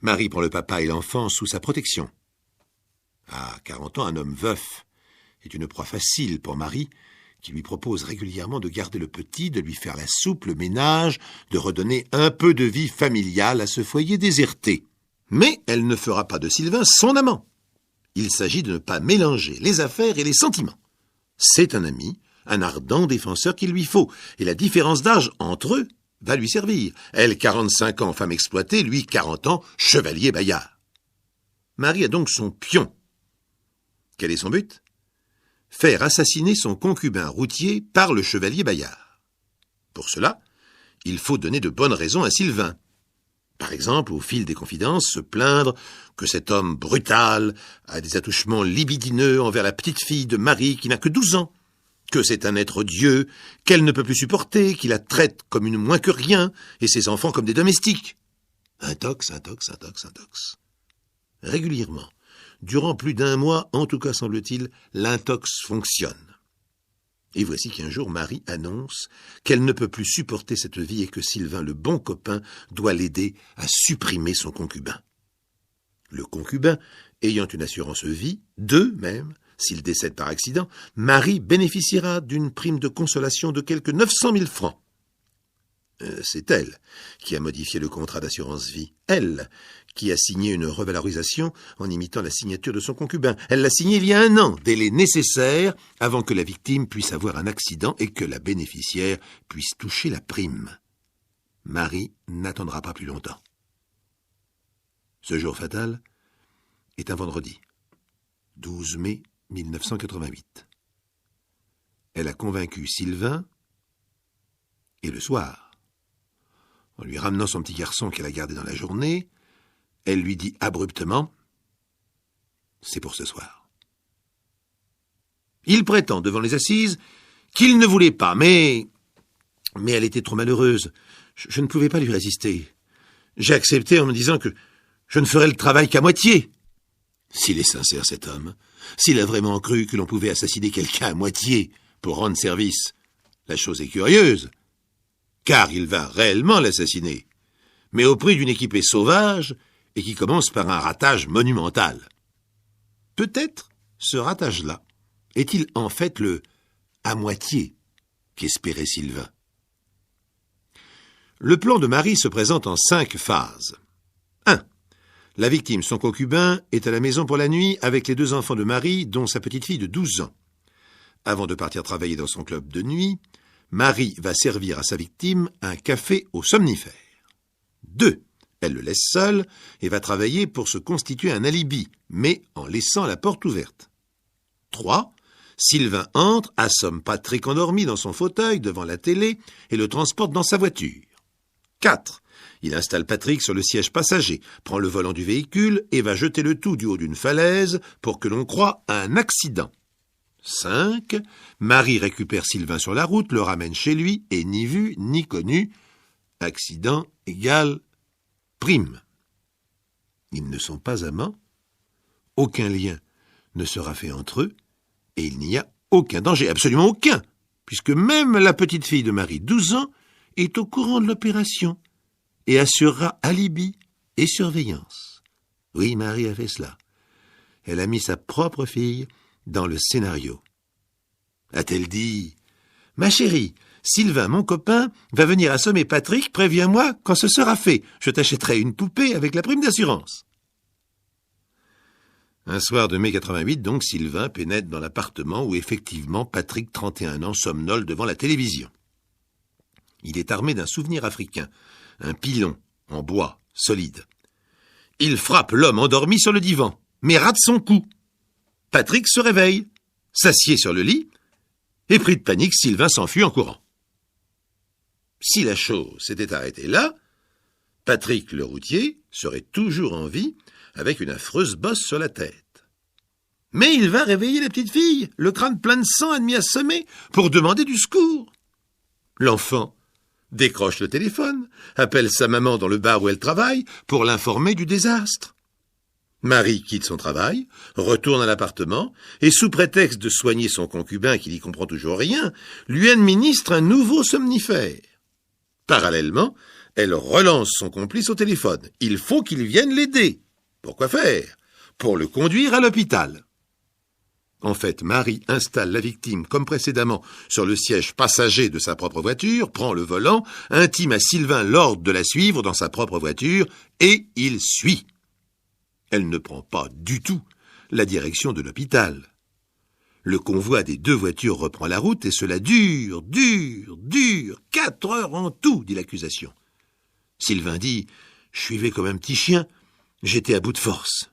Marie prend le papa et l'enfant sous sa protection. À 40 ans, un homme veuf est une proie facile pour Marie, qui lui propose régulièrement de garder le petit, de lui faire la soupe, le ménage, de redonner un peu de vie familiale à ce foyer déserté. Mais elle ne fera pas de Sylvain son amant. Il s'agit de ne pas mélanger les affaires et les sentiments. C'est un ami, un ardent défenseur qu'il lui faut, et la différence d'âge entre eux va lui servir. Elle, 45 ans, femme exploitée, lui, 40 ans, chevalier Bayard. Marie a donc son pion. Quel est son but? Faire assassiner son concubin routier par le chevalier Bayard. Pour cela, il faut donner de bonnes raisons à Sylvain. Par exemple, au fil des confidences, se plaindre que cet homme brutal a des attouchements libidineux envers la petite fille de Marie qui n'a que 12 ans, que c'est un être Dieu, qu'elle ne peut plus supporter, qu'il la traite comme une moins que rien, et ses enfants comme des domestiques. Intox. Régulièrement, durant plus d'1 mois, en tout cas semble-t-il, l'intox fonctionne. Et voici qu'un jour, Marie annonce qu'elle ne peut plus supporter cette vie et que Sylvain, le bon copain, doit l'aider à supprimer son concubin. Le concubin, ayant une assurance vie, 2 même, S'il décède par accident, Marie bénéficiera d'une prime de consolation de quelque 900 000 francs. C'est elle qui a modifié le contrat d'assurance vie. Elle qui a signé une revalorisation en imitant la signature de son concubin. Elle l'a signée il y a 1 an, délai nécessaire avant que la victime puisse avoir un accident et que la bénéficiaire puisse toucher la prime. Marie n'attendra pas plus longtemps. Ce jour fatal est un vendredi, 12 mai 1988. Elle a convaincu Sylvain et le soir, en lui ramenant son petit garçon qu'elle a gardé dans la journée, elle lui dit abruptement « C'est pour ce soir ». Il prétend devant les assises qu'il ne voulait pas, mais elle était trop malheureuse. Je ne pouvais pas lui résister. J'ai accepté en me disant que je ne ferais le travail qu'à moitié. S'il est sincère, cet homme, s'il a vraiment cru que l'on pouvait assassiner quelqu'un à moitié pour rendre service, la chose est curieuse, car il va réellement l'assassiner, mais au prix d'une équipée sauvage et qui commence par un ratage monumental. Peut-être ce ratage-là est-il en fait le « à moitié » qu'espérait Sylvain. Le plan de Marie se présente en 5 phases. 1. La victime, son concubin, est à la maison pour la nuit avec les 2 enfants de Marie, dont sa petite fille de 12 ans. Avant de partir travailler dans son club de nuit, Marie va servir à sa victime un café au somnifère. 2. Elle le laisse seul et va travailler pour se constituer un alibi, mais en laissant la porte ouverte. 3. Sylvain entre, assomme Patrick endormi dans son fauteuil devant la télé et le transporte dans sa voiture. 4. Il installe Patrick sur le siège passager, prend le volant du véhicule et va jeter le tout du haut d'une falaise pour que l'on croie à un accident. 5. Marie récupère Sylvain sur la route, le ramène chez lui et ni vu ni connu. Accident égale prime. Ils ne sont pas amants, aucun lien ne sera fait entre eux et il n'y a aucun danger, absolument aucun, puisque même la petite fille de Marie, 12 ans, est au courant de l'opération et assurera alibi et surveillance. Oui, Marie a fait cela. Elle a mis sa propre fille dans le scénario. A-t-elle dit « Ma chérie, Sylvain, mon copain, va venir assommer Patrick, préviens-moi quand ce sera fait. Je t'achèterai une poupée avec la prime d'assurance. » Un soir de mai 88, donc, Sylvain pénètre dans l'appartement où effectivement Patrick, 31 ans, somnole devant la télévision. Il est armé d'un souvenir africain, un pilon en bois, solide. Il frappe l'homme endormi sur le divan, mais rate son coup. Patrick se réveille, s'assied sur le lit, et pris de panique, Sylvain s'enfuit en courant. Si la chose s'était arrêtée là, Patrick le routier serait toujours en vie, avec une affreuse bosse sur la tête. Mais il va réveiller la petite fille, le crâne plein de sang admis assommé, pour demander du secours. L'enfant décroche le téléphone, appelle sa maman dans le bar où elle travaille pour l'informer du désastre. Marie quitte son travail, retourne à l'appartement et, sous prétexte de soigner son concubin qui n'y comprend toujours rien, lui administre un nouveau somnifère. Parallèlement, elle relance son complice au téléphone. Il faut qu'il vienne l'aider. Pourquoi faire? Pour le conduire à l'hôpital. En fait, Marie installe la victime, comme précédemment, sur le siège passager de sa propre voiture, prend le volant, intime à Sylvain l'ordre de la suivre dans sa propre voiture, et il suit. Elle ne prend pas du tout la direction de l'hôpital. Le convoi des 2 voitures reprend la route, et cela dure, 4 heures en tout, dit l'accusation. Sylvain dit « Je suivais comme un petit chien, j'étais à bout de force. »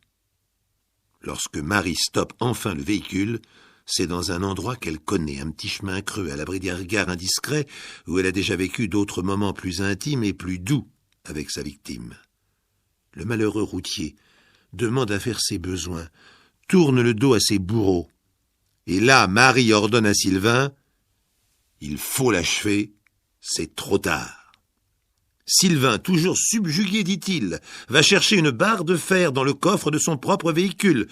Lorsque Marie stoppe enfin le véhicule, c'est dans un endroit qu'elle connaît, un petit chemin creux, à l'abri des regards indiscrets, où elle a déjà vécu d'autres moments plus intimes et plus doux avec sa victime. Le malheureux routier demande à faire ses besoins, tourne le dos à ses bourreaux. Et là, Marie ordonne à Sylvain « Il faut l'achever, c'est trop tard. » Sylvain, toujours subjugué, dit-il, va chercher une barre de fer dans le coffre de son propre véhicule.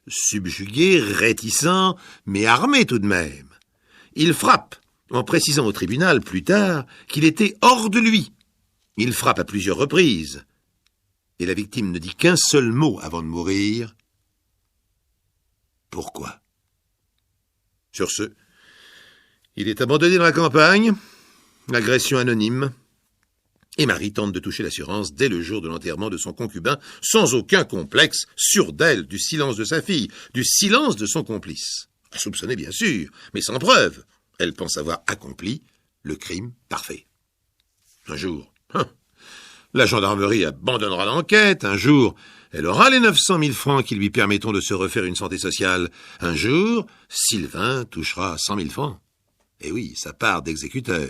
Subjugué, réticent, mais armé tout de même. Il frappe, en précisant au tribunal plus tard qu'il était hors de lui. Il frappe à plusieurs reprises. Et la victime ne dit qu'un seul mot avant de mourir. Pourquoi ? Sur ce, il est abandonné dans la campagne, l'agression anonyme, et Marie tente de toucher l'assurance dès le jour de l'enterrement de son concubin, sans aucun complexe, sûre d'elle, du silence de sa fille, du silence de son complice. Soupçonnée bien sûr, mais sans preuve. Elle pense avoir accompli le crime parfait. Un jour, la gendarmerie abandonnera l'enquête. Un jour, elle aura les 900 000 francs qui lui permettront de se refaire une santé sociale. Un jour, Sylvain touchera 100 000 francs. Et oui, sa part d'exécuteur.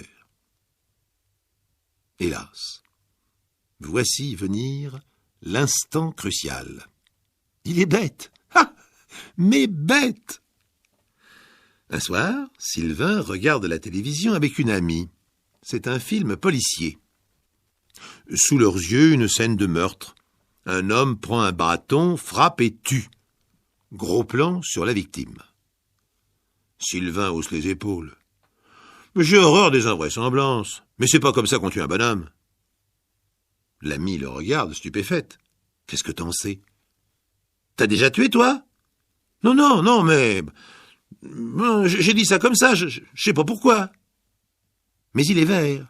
Hélas, voici venir l'instant crucial. Il est bête. Ah, mais bête. Un soir, Sylvain regarde la télévision avec une amie. C'est un film policier. Sous leurs yeux, une scène de meurtre. Un homme prend un bâton, frappe et tue. Gros plan sur la victime. Sylvain hausse les épaules. J'ai horreur des invraisemblances. Mais c'est pas comme ça qu'on tue un bonhomme. L'amie le regarde, stupéfaite. Qu'est-ce que t'en sais? T'as déjà tué, toi? Non, mais... J'ai dit ça comme ça, je sais pas pourquoi. Mais il est vert.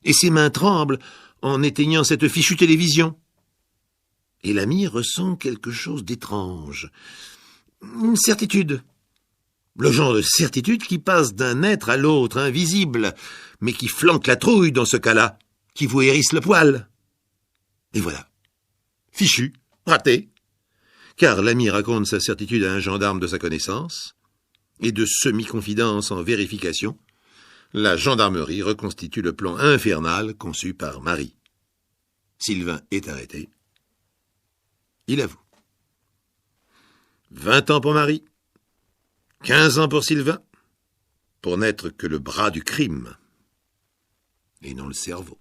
Et ses mains tremblent en éteignant cette fichue télévision. Et l'ami ressent quelque chose d'étrange. Une certitude. Le genre de certitude qui passe d'un être à l'autre, invisible, mais qui flanque la trouille dans ce cas-là, qui vous hérisse le poil. Et voilà. Fichu, raté. Car l'ami raconte sa certitude à un gendarme de sa connaissance, et de semi-confidence en vérification, la gendarmerie reconstitue le plan infernal conçu par Marie. Sylvain est arrêté. Il avoue. 20 ans pour Marie, 15 ans pour Sylvain, pour n'être que le bras du crime, et non le cerveau.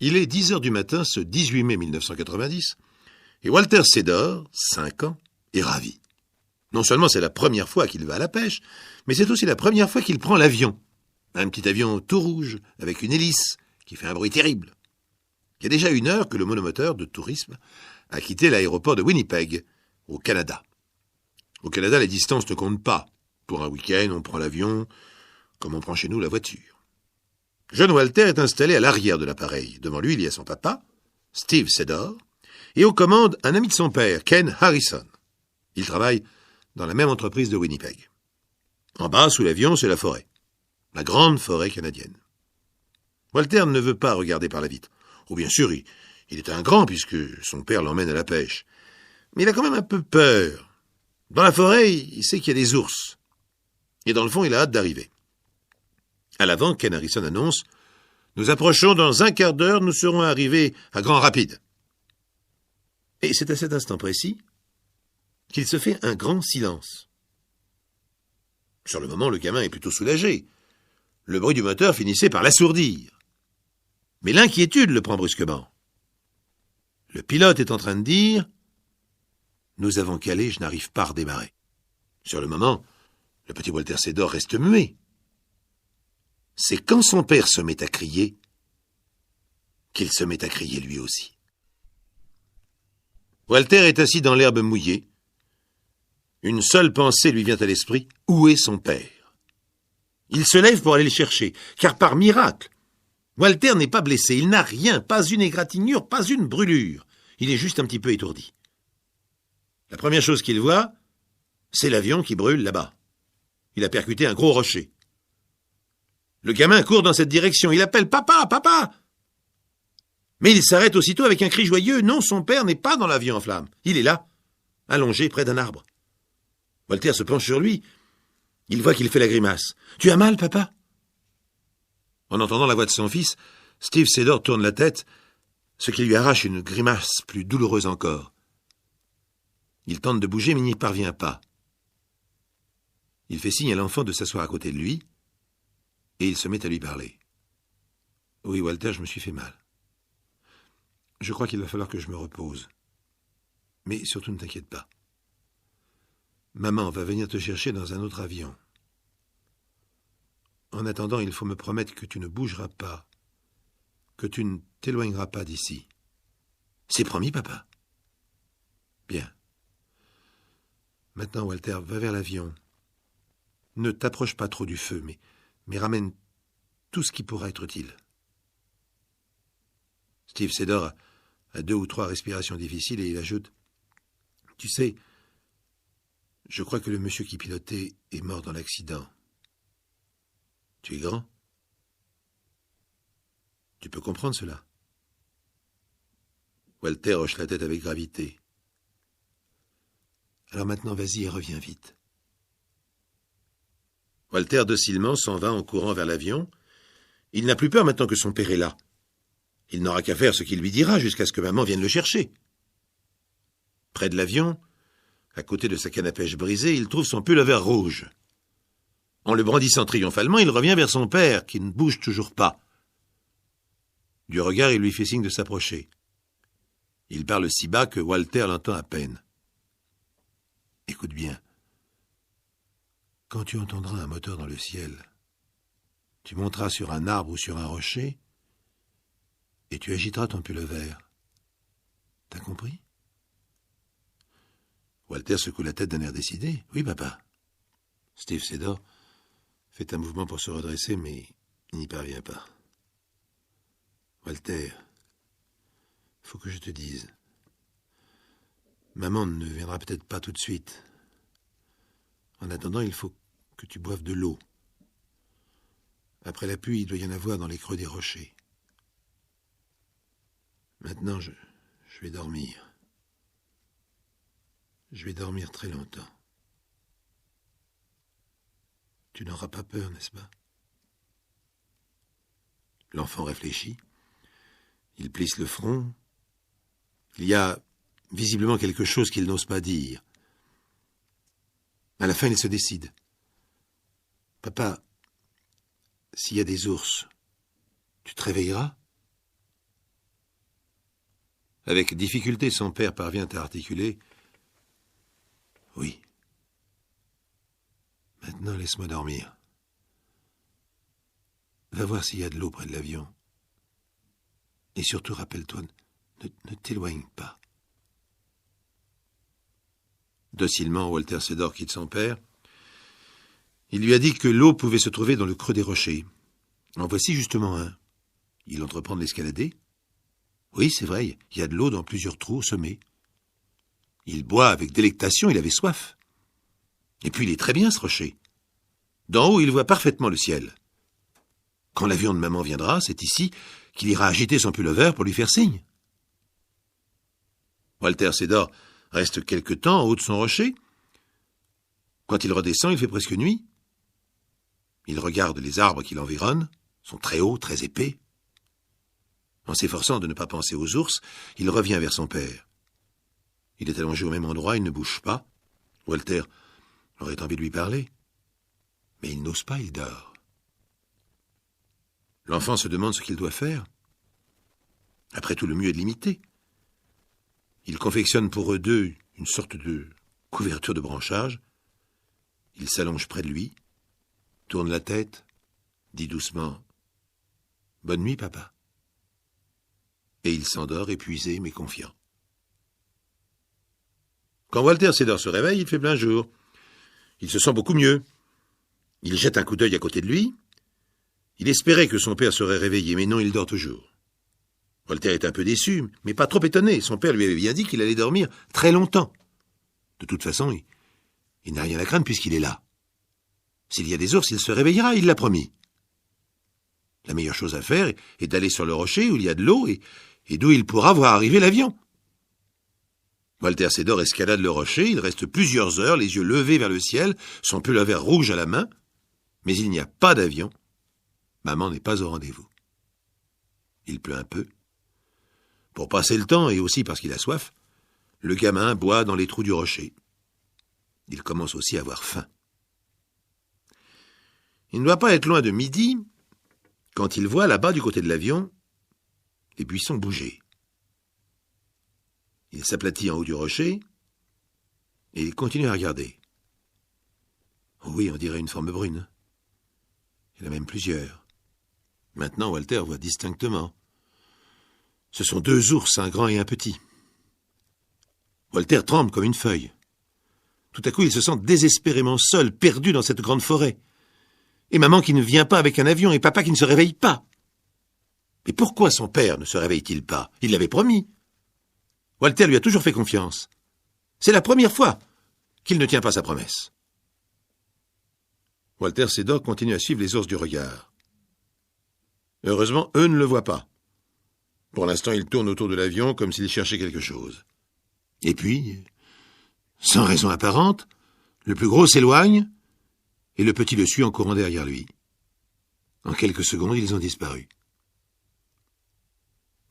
Il est 10 heures du matin ce 18 mai 1990, et Walter Sedor, 5 ans, est ravi. Non seulement c'est la première fois qu'il va à la pêche, mais c'est aussi la première fois qu'il prend l'avion. Un petit avion tout rouge, avec une hélice, qui fait un bruit terrible. Il y a déjà 1 heure que le monomoteur de tourisme a quitté l'aéroport de Winnipeg, au Canada. Au Canada, les distances ne comptent pas. Pour un week-end, on prend l'avion, comme on prend chez nous la voiture. Jeune Walter est installé à l'arrière de l'appareil. Devant lui, il y a son papa, Steve Sedor, et aux commandes, un ami de son père, Ken Harrison. Ils travaillent dans la même entreprise de Winnipeg. En bas, sous l'avion, c'est la forêt. La grande forêt canadienne. Walter ne veut pas regarder par la vitre. Oh, bien sûr, il est un grand puisque son père l'emmène à la pêche. Mais il a quand même un peu peur. Dans la forêt, il sait qu'il y a des ours. Et dans le fond, il a hâte d'arriver. À l'avant, Ken Harrison annonce « Nous approchons dans un quart d'heure, nous serons arrivés à Grand Rapide. » Et c'est à cet instant précis qu'il se fait un grand silence. Sur le moment, le gamin est plutôt soulagé. Le bruit du moteur finissait par l'assourdir. Mais l'inquiétude le prend brusquement. Le pilote est en train de dire « Nous avons calé, je n'arrive pas à redémarrer. » Sur le moment, le petit Walter Sedor reste muet. C'est quand son père se met à crier qu'il se met à crier lui aussi. Walter est assis dans l'herbe mouillée. Une seule pensée lui vient à l'esprit, où est son père? Il se lève pour aller le chercher, car par miracle, Walter n'est pas blessé, il n'a rien, pas une égratignure, pas une brûlure. Il est juste un petit peu étourdi. La première chose qu'il voit, c'est l'avion qui brûle là-bas. Il a percuté un gros rocher. Le gamin court dans cette direction, il appelle « Papa, papa !» Mais il s'arrête aussitôt avec un cri joyeux. Non, son père n'est pas dans l'avion en flammes. Il est là, allongé près d'un arbre. Walter se penche sur lui. Il voit qu'il fait la grimace. « Tu as mal, papa ?» En entendant la voix de son fils, Steve Sedor tourne la tête, ce qui lui arrache une grimace plus douloureuse encore. Il tente de bouger, mais n'y parvient pas. Il fait signe à l'enfant de s'asseoir à côté de lui, et il se met à lui parler. « Oui, Walter, je me suis fait mal. Je crois qu'il va falloir que je me repose. Mais surtout ne t'inquiète pas. Maman va venir te chercher dans un autre avion. En attendant, il faut me promettre que tu ne bougeras pas que tu ne t'éloigneras pas d'ici. C'est promis, papa. Bien. Maintenant, Walter, va vers l'avion. Ne t'approche pas trop du feu, mais ramène tout ce qui pourra être utile. Steve Sedor a 2 ou 3 respirations difficiles et il ajoute « Tu sais, je crois que le monsieur qui pilotait est mort dans l'accident. Tu es grand? Tu peux comprendre cela ?» Walter hoche la tête avec gravité. « Alors maintenant, vas-y et reviens vite. » Walter, docilement, s'en va en courant vers l'avion. Il n'a plus peur maintenant que son père est là. Il n'aura qu'à faire ce qu'il lui dira jusqu'à ce que maman vienne le chercher. Près de l'avion, à côté de sa canne à pêche brisée, il trouve son pullover rouge. En le brandissant triomphalement, il revient vers son père, qui ne bouge toujours pas. Du regard, il lui fait signe de s'approcher. Il parle si bas que Walter l'entend à peine. « Écoute bien. Quand tu entendras un moteur dans le ciel, tu monteras sur un arbre ou sur un rocher et tu agiteras ton pullover. T'as compris ?» Walter secoue la tête d'un air décidé. « Oui, papa. » Steve Sedor fait un mouvement pour se redresser, mais il n'y parvient pas. « Walter, faut que je te dise. Maman ne viendra peut-être pas tout de suite. En attendant, il faut que tu boives de l'eau. Après la pluie, il doit y en avoir dans les creux des rochers. Maintenant, je vais dormir. Je vais dormir très longtemps. Tu n'auras pas peur, n'est-ce pas ?» L'enfant réfléchit. Il plisse le front. Il y a visiblement quelque chose qu'il n'ose pas dire. À la fin, il se décide. « Papa, s'il y a des ours, tu te réveilleras ?» Avec difficulté, son père parvient à articuler « Oui. Maintenant, laisse-moi dormir. Va voir s'il y a de l'eau près de l'avion. Et surtout, rappelle-toi, ne t'éloigne pas. » Docilement, Walter Sedor quitte son père. Il lui a dit que l'eau pouvait se trouver dans le creux des rochers. En voici justement un. Il entreprend de l'escalader. Oui, c'est vrai, il y a de l'eau dans plusieurs trous au sommet. Il boit avec délectation, il avait soif. Et puis il est très bien, ce rocher. D'en haut, il voit parfaitement le ciel. Quand l'avion de maman viendra, c'est ici qu'il ira agiter son pullover pour lui faire signe. Walter Sedor reste quelque temps en haut de son rocher. Quand il redescend, il fait presque nuit. Il regarde les arbres qui l'environnent, sont très hauts, très épais. En s'efforçant de ne pas penser aux ours, il revient vers son père. Il est allongé au même endroit, il ne bouge pas. Walter aurait envie de lui parler, mais il n'ose pas, il dort. L'enfant se demande ce qu'il doit faire. Après tout, le mieux est de l'imiter. Il confectionne pour eux deux une sorte de couverture de branchage. Il s'allonge près de lui, tourne la tête, dit doucement « Bonne nuit, papa ». Et il s'endort épuisé mais confiant. Quand Walter Sedor se réveille, il fait plein jour. Il se sent beaucoup mieux. Il jette un coup d'œil à côté de lui. Il espérait que son père serait réveillé, mais non, il dort toujours. Walter est un peu déçu, mais pas trop étonné. Son père lui avait bien dit qu'il allait dormir très longtemps. De toute façon, il n'a rien à craindre puisqu'il est là. S'il y a des ours, il se réveillera, il l'a promis. La meilleure chose à faire est d'aller sur le rocher où il y a de l'eau et d'où il pourra voir arriver l'avion. Walter Sedor escalade le rocher, il reste plusieurs heures, les yeux levés vers le ciel, son pullover rouge à la main, mais il n'y a pas d'avion. Maman n'est pas au rendez-vous. Il pleut un peu. Pour passer le temps, et aussi parce qu'il a soif, le gamin boit dans les trous du rocher. Il commence aussi à avoir faim. Il ne doit pas être loin de midi, quand il voit là-bas, du côté de l'avion, les buissons bouger. Il s'aplatit en haut du rocher, et il continue à regarder. Oh oui, on dirait une forme brune. Il y en a même plusieurs. Maintenant, Walter voit distinctement. Ce sont 2 ours, un grand et un petit. Walter tremble comme une feuille. Tout à coup, il se sent désespérément seul, perdu dans cette grande forêt. Et maman qui ne vient pas avec un avion, et papa qui ne se réveille pas. Mais pourquoi son père ne se réveille-t-il pas? Il l'avait promis. Walter lui a toujours fait confiance. C'est la première fois qu'il ne tient pas sa promesse. Walter Sédor continue à suivre les ours du regard. Heureusement, eux ne le voient pas. Pour l'instant, il tourne autour de l'avion comme s'il cherchait quelque chose. Et puis, sans raison apparente, le plus gros s'éloigne et le petit le suit en courant derrière lui. En quelques secondes, ils ont disparu.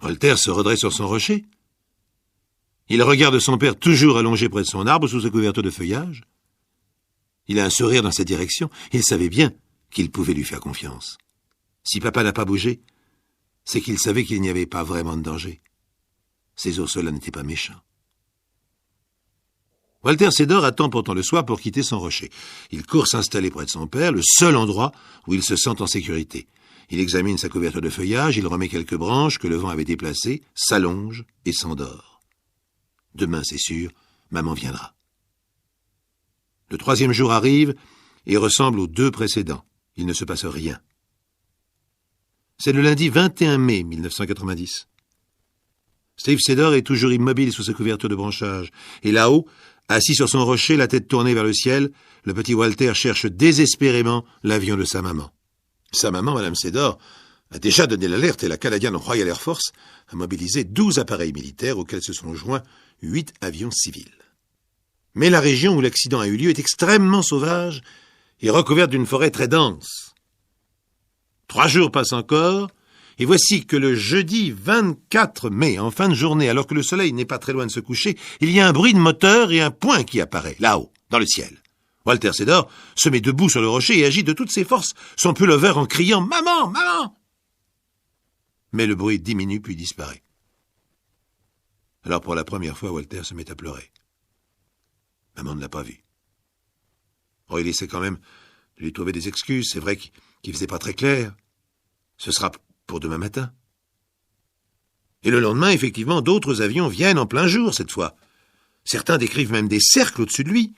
Walter se redresse sur son rocher. Il regarde son père toujours allongé près de son arbre sous sa couverture de feuillage. Il a un sourire dans sa direction. Il savait bien qu'il pouvait lui faire confiance. Si papa n'a pas bougé, c'est qu'il savait qu'il n'y avait pas vraiment de danger. Ces ours-là n'étaient pas méchants. Walter Sédor attend pourtant le soir pour quitter son rocher. Il court s'installer près de son père, le seul endroit où il se sent en sécurité. Il examine sa couverture de feuillage, il remet quelques branches que le vent avait déplacées, s'allonge et s'endort. Demain, c'est sûr, maman viendra. Le 3e jour arrive et ressemble aux 2 précédents. Il ne se passe rien. C'est le lundi 21 mai 1990. Steve Sédor est toujours immobile sous sa couverture de branchage. Et là-haut, assis sur son rocher, la tête tournée vers le ciel, le petit Walter cherche désespérément l'avion de sa maman. Sa maman, Madame Sédor, a déjà donné l'alerte et la Canadian Royal Air Force a mobilisé 12 appareils militaires auxquels se sont joints 8 avions civils. Mais la région où l'accident a eu lieu est extrêmement sauvage et recouverte d'une forêt très dense. 3 jours passent encore, et voici que le jeudi 24 mai, en fin de journée, alors que le soleil n'est pas très loin de se coucher, il y a un bruit de moteur et un point qui apparaît, là-haut, dans le ciel. Walter Sédor se met debout sur le rocher et agite de toutes ses forces son pullover en criant « Maman, maman !» Mais le bruit diminue puis disparaît. Alors pour la première fois, Walter se met à pleurer. Maman ne l'a pas vu. Oh, il essaie quand même de lui trouver des excuses. C'est vrai qu'il faisait pas très clair. Ce sera pour demain matin. Et le lendemain, effectivement, d'autres avions viennent en plein jour cette fois. Certains décrivent même des cercles au-dessus de lui.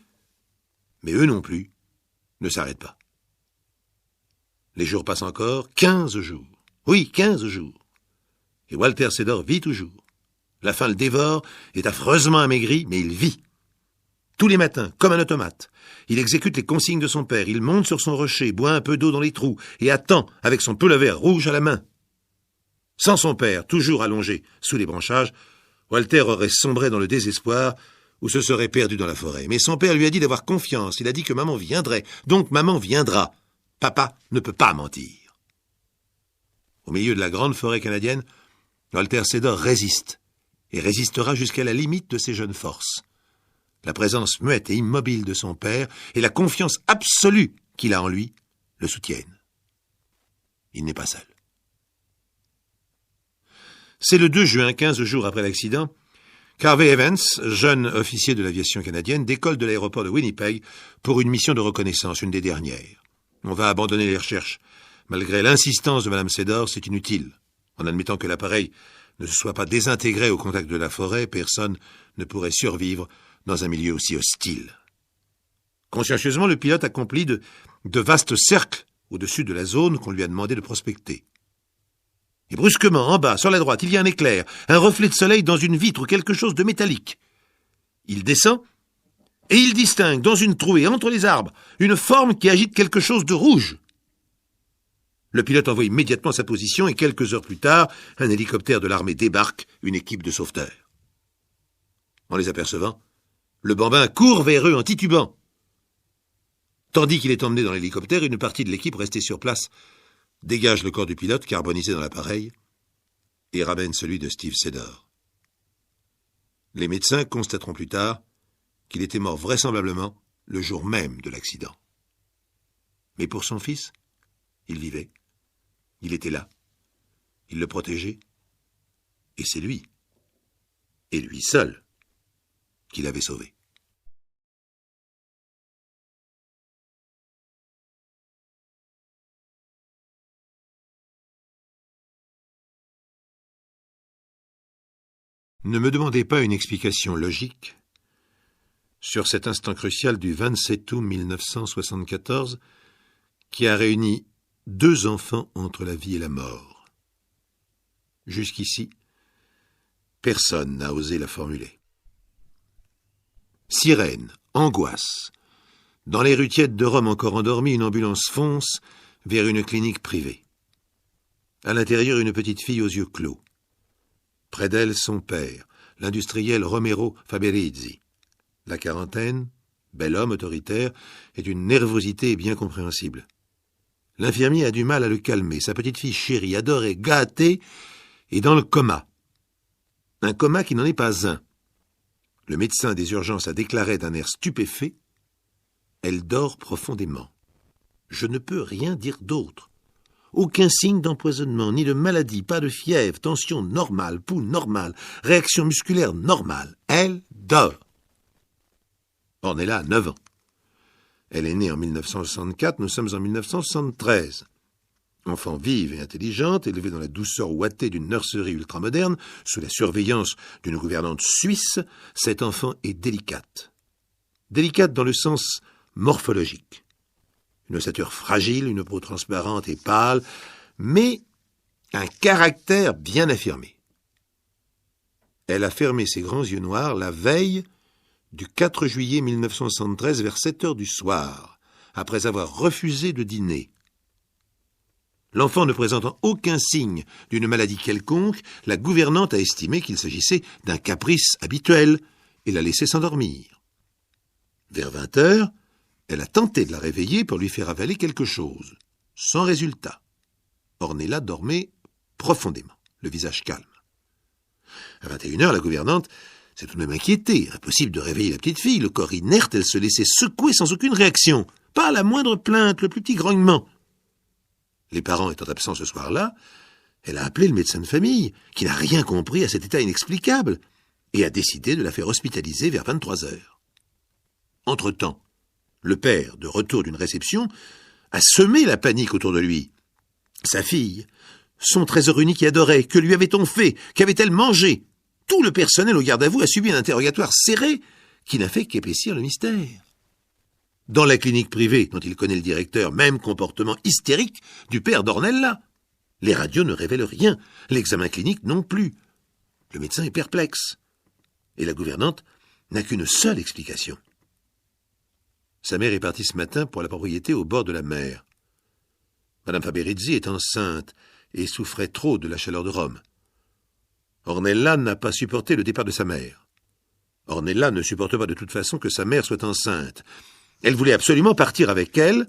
Mais eux non plus ne s'arrêtent pas. Les jours passent encore, 15 jours. Oui, 15 jours. Et Walter Sédor vit toujours. La faim le dévore, est affreusement amaigri, mais il vit. Tous les matins, comme un automate, il exécute les consignes de son père. Il monte sur son rocher, boit un peu d'eau dans les trous et attend avec son pullover rouge à la main. Sans son père, toujours allongé sous les branchages, Walter aurait sombré dans le désespoir ou se serait perdu dans la forêt. Mais son père lui a dit d'avoir confiance. Il a dit que maman viendrait. Donc maman viendra. Papa ne peut pas mentir. Au milieu de la grande forêt canadienne, Walter Sédor résiste et résistera jusqu'à la limite de ses jeunes forces. La présence muette et immobile de son père et la confiance absolue qu'il a en lui le soutiennent. Il n'est pas seul. C'est le 2 juin, 15 jours après l'accident, qu'Harvey Evans, jeune officier de l'aviation canadienne, décolle de l'aéroport de Winnipeg pour une mission de reconnaissance, une des dernières. On va abandonner les recherches. Malgré l'insistance de Mme Sédor, c'est inutile. En admettant que l'appareil ne se soit pas désintégré au contact de la forêt, personne ne pourrait survivre dans un milieu aussi hostile. Consciencieusement, le pilote accomplit de vastes cercles au-dessus de la zone qu'on lui a demandé de prospecter. Et brusquement, en bas, sur la droite, il y a un éclair, un reflet de soleil dans une vitre ou quelque chose de métallique. Il descend, et il distingue, dans une trouée entre les arbres, une forme qui agite quelque chose de rouge. Le pilote envoie immédiatement sa position, et quelques heures plus tard, un hélicoptère de l'armée débarque, une équipe de sauveteurs. En les apercevant, le bambin court vers eux en titubant. Tandis qu'il est emmené dans l'hélicoptère, une partie de l'équipe restée sur place dégage le corps du pilote carbonisé dans l'appareil et ramène celui de Steve Sédor. Les médecins constateront plus tard qu'il était mort vraisemblablement le jour même de l'accident. Mais pour son fils, il vivait, il était là, il le protégeait, et c'est lui, et lui seul, qui l'avait sauvé. Ne me demandez pas une explication logique sur cet instant crucial du 27 août 1974 qui a réuni 2 enfants entre la vie et la mort. Jusqu'ici, personne n'a osé la formuler. Sirène, angoisse. Dans les rues tièdes de Rome encore endormies, une ambulance fonce vers une clinique privée. À l'intérieur, une petite fille aux yeux clos. Près d'elle, son père, l'industriel Romero Faberizzi. La quarantaine, bel homme autoritaire, est d'une nervosité bien compréhensible. L'infirmier a du mal à le calmer. Sa petite fille chérie, adorée, gâtée, est dans le coma. Un coma qui n'en est pas un. Le médecin des urgences a déclaré d'un air stupéfait « Elle dort profondément. Je ne peux rien dire d'autre. Aucun signe d'empoisonnement, ni de maladie, pas de fièvre, tension normale, pouls normale, réaction musculaire normale. Elle dort. » Ornella a 9 ans. Elle est née en 1964, nous sommes en 1973. Enfant vive et intelligente, élevée dans la douceur ouatée d'une nurserie ultramoderne, sous la surveillance d'une gouvernante suisse, cette enfant est délicate. Délicate dans le sens morphologique. Une ossature fragile, une peau transparente et pâle, mais un caractère bien affirmé. Elle a fermé ses grands yeux noirs la veille du 4 juillet 1973 vers 7 heures du soir, après avoir refusé de dîner. L'enfant ne présentant aucun signe d'une maladie quelconque, la gouvernante a estimé qu'il s'agissait d'un caprice habituel et l'a laissé s'endormir. Vers 20 heures, elle a tenté de la réveiller pour lui faire avaler quelque chose, sans résultat. Ornella dormait profondément, le visage calme. À 21 heures, la gouvernante s'est tout de même inquiétée. Impossible de réveiller la petite fille, le corps inerte, elle se laissait secouer sans aucune réaction. Pas la moindre plainte, le plus petit grognement. Les parents étant absents ce soir-là, elle a appelé le médecin de famille, qui n'a rien compris à cet état inexplicable, et a décidé de la faire hospitaliser vers 23 heures. Entre-temps, le père, de retour d'une réception, a semé la panique autour de lui. Sa fille, son trésor unique et adoré, que lui avait-on fait? Qu'avait-elle mangé? Tout le personnel au garde à vous a subi un interrogatoire serré qui n'a fait qu'épaissir le mystère. Dans la clinique privée, dont il connaît le directeur, même comportement hystérique du père d'Ornella. Les radios ne révèlent rien, l'examen clinique non plus. Le médecin est perplexe. Et la gouvernante n'a qu'une seule explication. Sa mère est partie ce matin pour la propriété au bord de la mer. Madame Faberizzi est enceinte et souffrait trop de la chaleur de Rome. Ornella n'a pas supporté le départ de sa mère. Ornella ne supporte pas de toute façon que sa mère soit enceinte. Elle voulait absolument partir avec elle.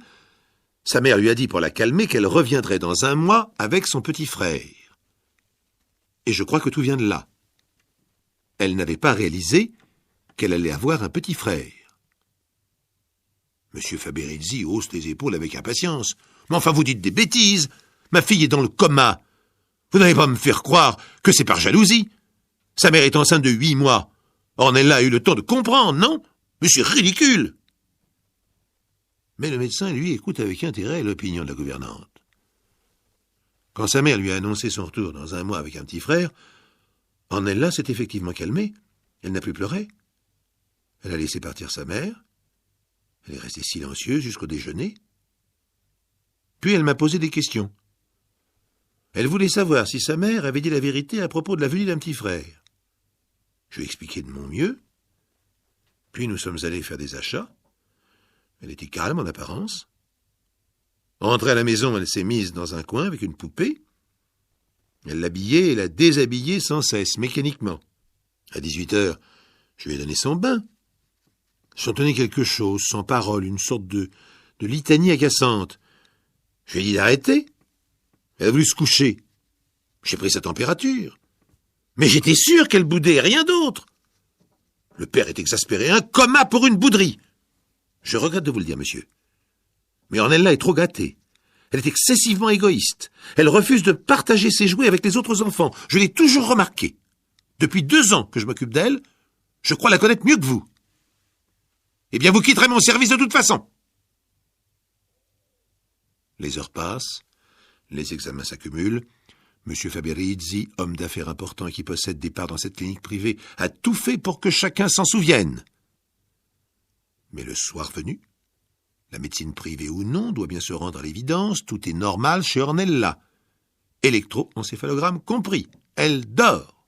Sa mère lui a dit pour la calmer qu'elle reviendrait dans 1 mois avec son petit frère. Et je crois que tout vient de là. Elle n'avait pas réalisé qu'elle allait avoir un petit frère. Monsieur Faberizzi hausse les épaules avec impatience. « Mais enfin, vous dites des bêtises. Ma fille est dans le coma. Vous n'allez pas me faire croire que c'est par jalousie. Sa mère est enceinte de 8 mois. Ornella a eu le temps de comprendre, non? Mais c'est ridicule. » Mais le médecin, lui, écoute avec intérêt l'opinion de la gouvernante. Quand sa mère lui a annoncé son retour dans 1 mois avec un petit frère, Ornella s'est effectivement calmée. Elle n'a plus pleuré. Elle a laissé partir sa mère. Elle est restée silencieuse jusqu'au déjeuner. Puis elle m'a posé des questions. Elle voulait savoir si sa mère avait dit la vérité à propos de la venue d'un petit frère. Je lui ai expliqué de mon mieux. Puis nous sommes allés faire des achats. Elle était calme en apparence. Rentrée à la maison, elle s'est mise dans un coin avec une poupée. Elle l'habillait et la déshabillait sans cesse, mécaniquement. À 18 heures, je lui ai donné son bain. Chantonnait quelque chose, sans parole, une sorte de litanie agaçante. Je lui ai dit d'arrêter. Elle a voulu se coucher. J'ai pris sa température. Mais j'étais sûr qu'elle boudait, rien d'autre. Le père est exaspéré, un coma pour une bouderie. Je regrette de vous le dire, monsieur. Mais Ornella est trop gâtée. Elle est excessivement égoïste. Elle refuse de partager ses jouets avec les autres enfants. Je l'ai toujours remarqué. Depuis 2 ans que je m'occupe d'elle, je crois la connaître mieux que vous. Eh bien, vous quitterez mon service de toute façon. Les heures passent, les examens s'accumulent. M. Faberizzi, homme d'affaires important et qui possède des parts dans cette clinique privée, a tout fait pour que chacun s'en souvienne. Mais le soir venu, la médecine privée ou non doit bien se rendre à l'évidence, tout est normal chez Ornella. Électroencéphalogramme compris. Elle dort.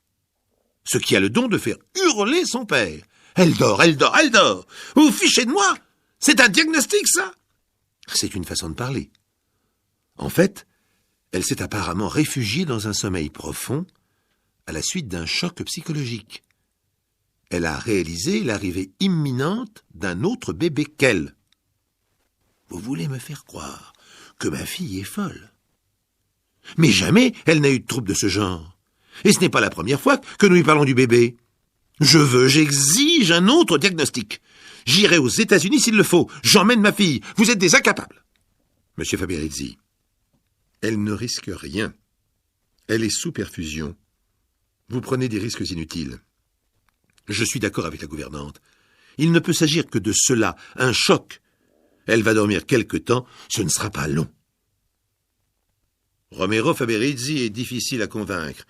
Ce qui a le don de faire hurler son père. Elle dort, elle dort, elle dort. Vous vous fichez de moi? C'est un diagnostic, ça? C'est une façon de parler. En fait, elle s'est apparemment réfugiée dans un sommeil profond à la suite d'un choc psychologique. Elle a réalisé l'arrivée imminente d'un autre bébé qu'elle. Vous voulez me faire croire que ma fille est folle? Mais jamais elle n'a eu de trouble de ce genre. Et ce n'est pas la première fois que nous lui parlons du bébé. J'exige un autre diagnostic. J'irai aux États-Unis s'il le faut. J'emmène ma fille. Vous êtes des incapables. Monsieur Faberizzi, elle ne risque rien. Elle est sous perfusion. Vous prenez des risques inutiles. Je suis d'accord avec la gouvernante. Il ne peut s'agir que de cela, un choc. Elle va dormir quelque temps, ce ne sera pas long. Romero Faberizzi est difficile à convaincre.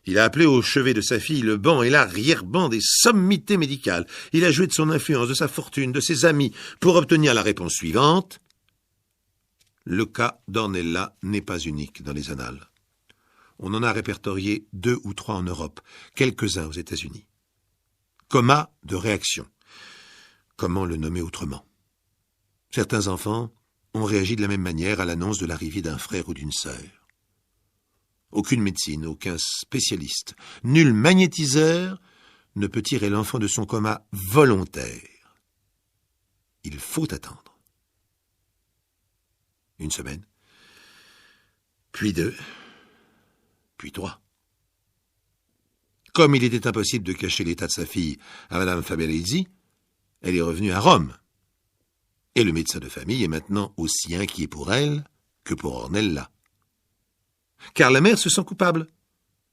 Il a appelé au chevet de sa fille le banc et l'arrière-ban des sommités médicales. Il a joué de son influence, de sa fortune, de ses amis, pour obtenir la réponse suivante. Le cas d'Ornella n'est pas unique dans les annales. On en a répertorié 2 ou 3 en Europe, quelques-uns aux États-Unis. Coma de réaction. Comment le nommer autrement? Certains enfants ont réagi de la même manière à l'annonce de l'arrivée d'un frère ou d'une sœur. Aucune médecine, aucun spécialiste, nul magnétiseur ne peut tirer l'enfant de son coma volontaire. Il faut attendre. 1 semaine, puis 2, puis 3. Comme il était impossible de cacher l'état de sa fille à Madame Faberizzi, elle est revenue à Rome. Et le médecin de famille est maintenant aussi inquiet pour elle que pour Ornella. Car la mère se sent coupable.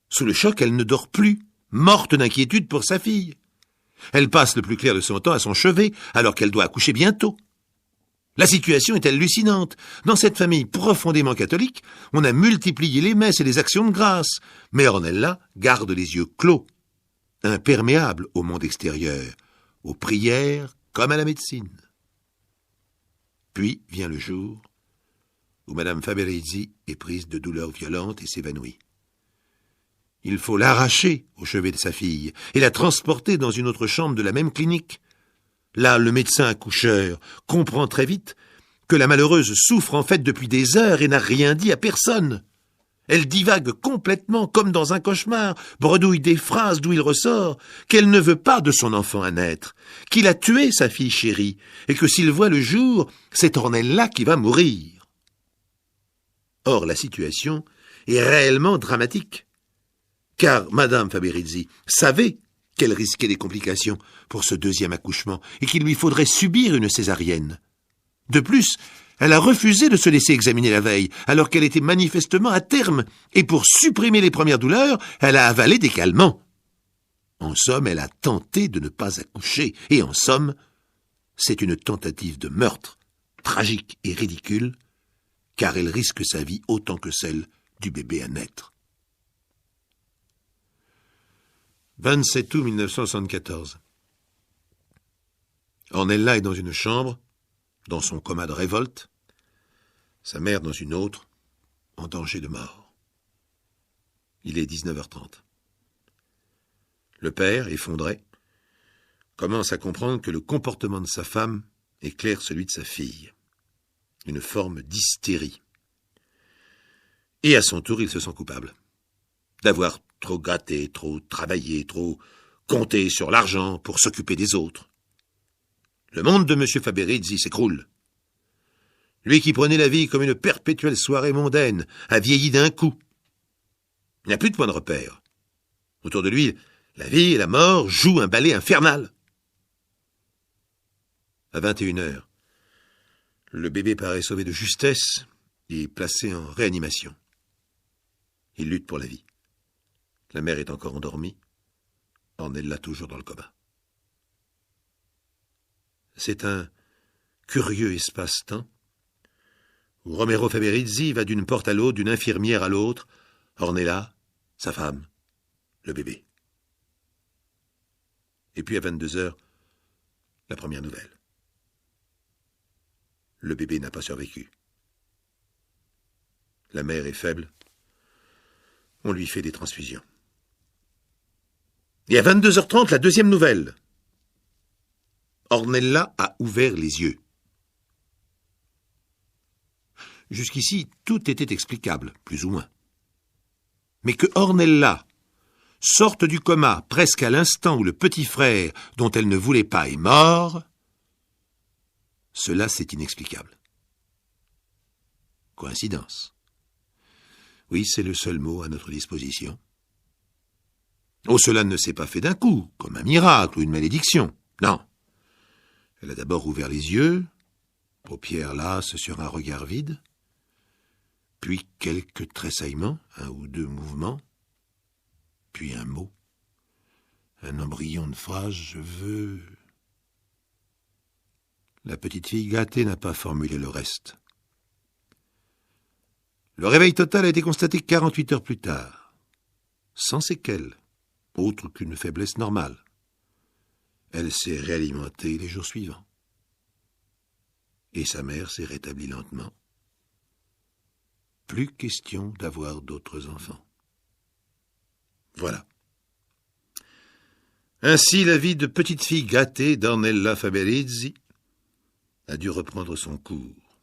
Sous le choc, elle ne dort plus, morte d'inquiétude pour sa fille. Elle passe le plus clair de son temps à son chevet, alors qu'elle doit accoucher bientôt. La situation est hallucinante. Dans cette famille profondément catholique, on a multiplié les messes et les actions de grâce, mais Ornella garde les yeux clos, imperméable au monde extérieur, aux prières comme à la médecine. Puis vient le jour où Madame Faberizzi est prise de douleurs violentes et s'évanouit. Il faut l'arracher au chevet de sa fille et la transporter dans une autre chambre de la même clinique. Là, le médecin accoucheur comprend très vite que la malheureuse souffre en fait depuis des heures et n'a rien dit à personne. Elle divague complètement comme dans un cauchemar, bredouille des phrases d'où il ressort qu'elle ne veut pas de son enfant à naître, qu'il a tué sa fille chérie et que s'il voit le jour, c'est Ornella qui va mourir. Or, la situation est réellement dramatique, car Madame Faberizzi savait qu'elle risquait des complications pour ce 2e accouchement et qu'il lui faudrait subir une césarienne. De plus, elle a refusé de se laisser examiner la veille, alors qu'elle était manifestement à terme, et pour supprimer les premières douleurs, elle a avalé des calmants. En somme, elle a tenté de ne pas accoucher, et en somme, c'est une tentative de meurtre, tragique et ridicule, car elle risque sa vie autant que celle du bébé à naître. 27 août 1974. Ornella est dans une chambre, dans son coma de révolte, sa mère dans une autre, en danger de mort. Il est 19h30. Le père, effondré, commence à comprendre que le comportement de sa femme éclaire celui de sa fille. Une forme d'hystérie. Et à son tour, il se sent coupable d'avoir trop gâté, trop travaillé, trop compté sur l'argent pour s'occuper des autres. Le monde de M. Faberizzi s'écroule. Lui qui prenait la vie comme une perpétuelle soirée mondaine, a vieilli d'un coup. Il n'a plus de point de repère. Autour de lui, la vie et la mort jouent un ballet infernal. À 21h, le bébé paraît sauvé de justesse et placé en réanimation. Il lutte pour la vie. La mère est encore endormie. Ornella toujours dans le coma. C'est un curieux espace-temps où Romero Faberizzi va d'une porte à l'autre, d'une infirmière à l'autre, Ornella, sa femme, le bébé. Et puis à 22h, la première nouvelle. Le bébé n'a pas survécu. La mère est faible. On lui fait des transfusions. Et à 22h30, la deuxième nouvelle. Ornella a ouvert les yeux. Jusqu'ici, tout était explicable, plus ou moins. Mais que Ornella sorte du coma presque à l'instant où le petit frère, dont elle ne voulait pas, est mort, cela c'est inexplicable. Coïncidence. Oui, c'est le seul mot à notre disposition. Oh, cela ne s'est pas fait d'un coup, comme un miracle ou une malédiction. Non. Elle a d'abord ouvert les yeux, paupières lasses sur un regard vide, puis quelques tressaillements, 1 ou 2 mouvements, puis un mot, un embryon de phrase, je veux... La petite fille gâtée n'a pas formulé le reste. Le réveil total a été constaté 48 heures plus tard, sans séquelles, autre qu'une faiblesse normale. Elle s'est réalimentée les jours suivants. Et sa mère s'est rétablie lentement. Plus question d'avoir d'autres enfants. Voilà. Ainsi, la vie de petite fille gâtée d'Ornella Faberizzi a dû reprendre son cours.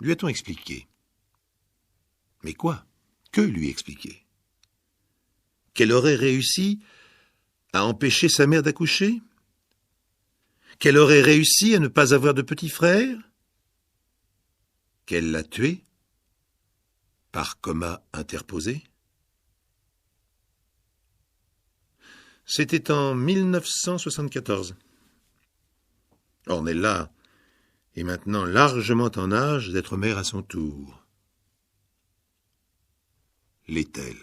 Lui a-t-on expliqué? Mais quoi? Que lui expliquer? Qu'elle aurait réussi à empêcher sa mère d'accoucher? Qu'elle aurait réussi à ne pas avoir de petit frère? Qu'elle l'a tué par coma interposé? C'était en 1974. Ornella est maintenant largement en âge d'être mère à son tour. L'est-elle?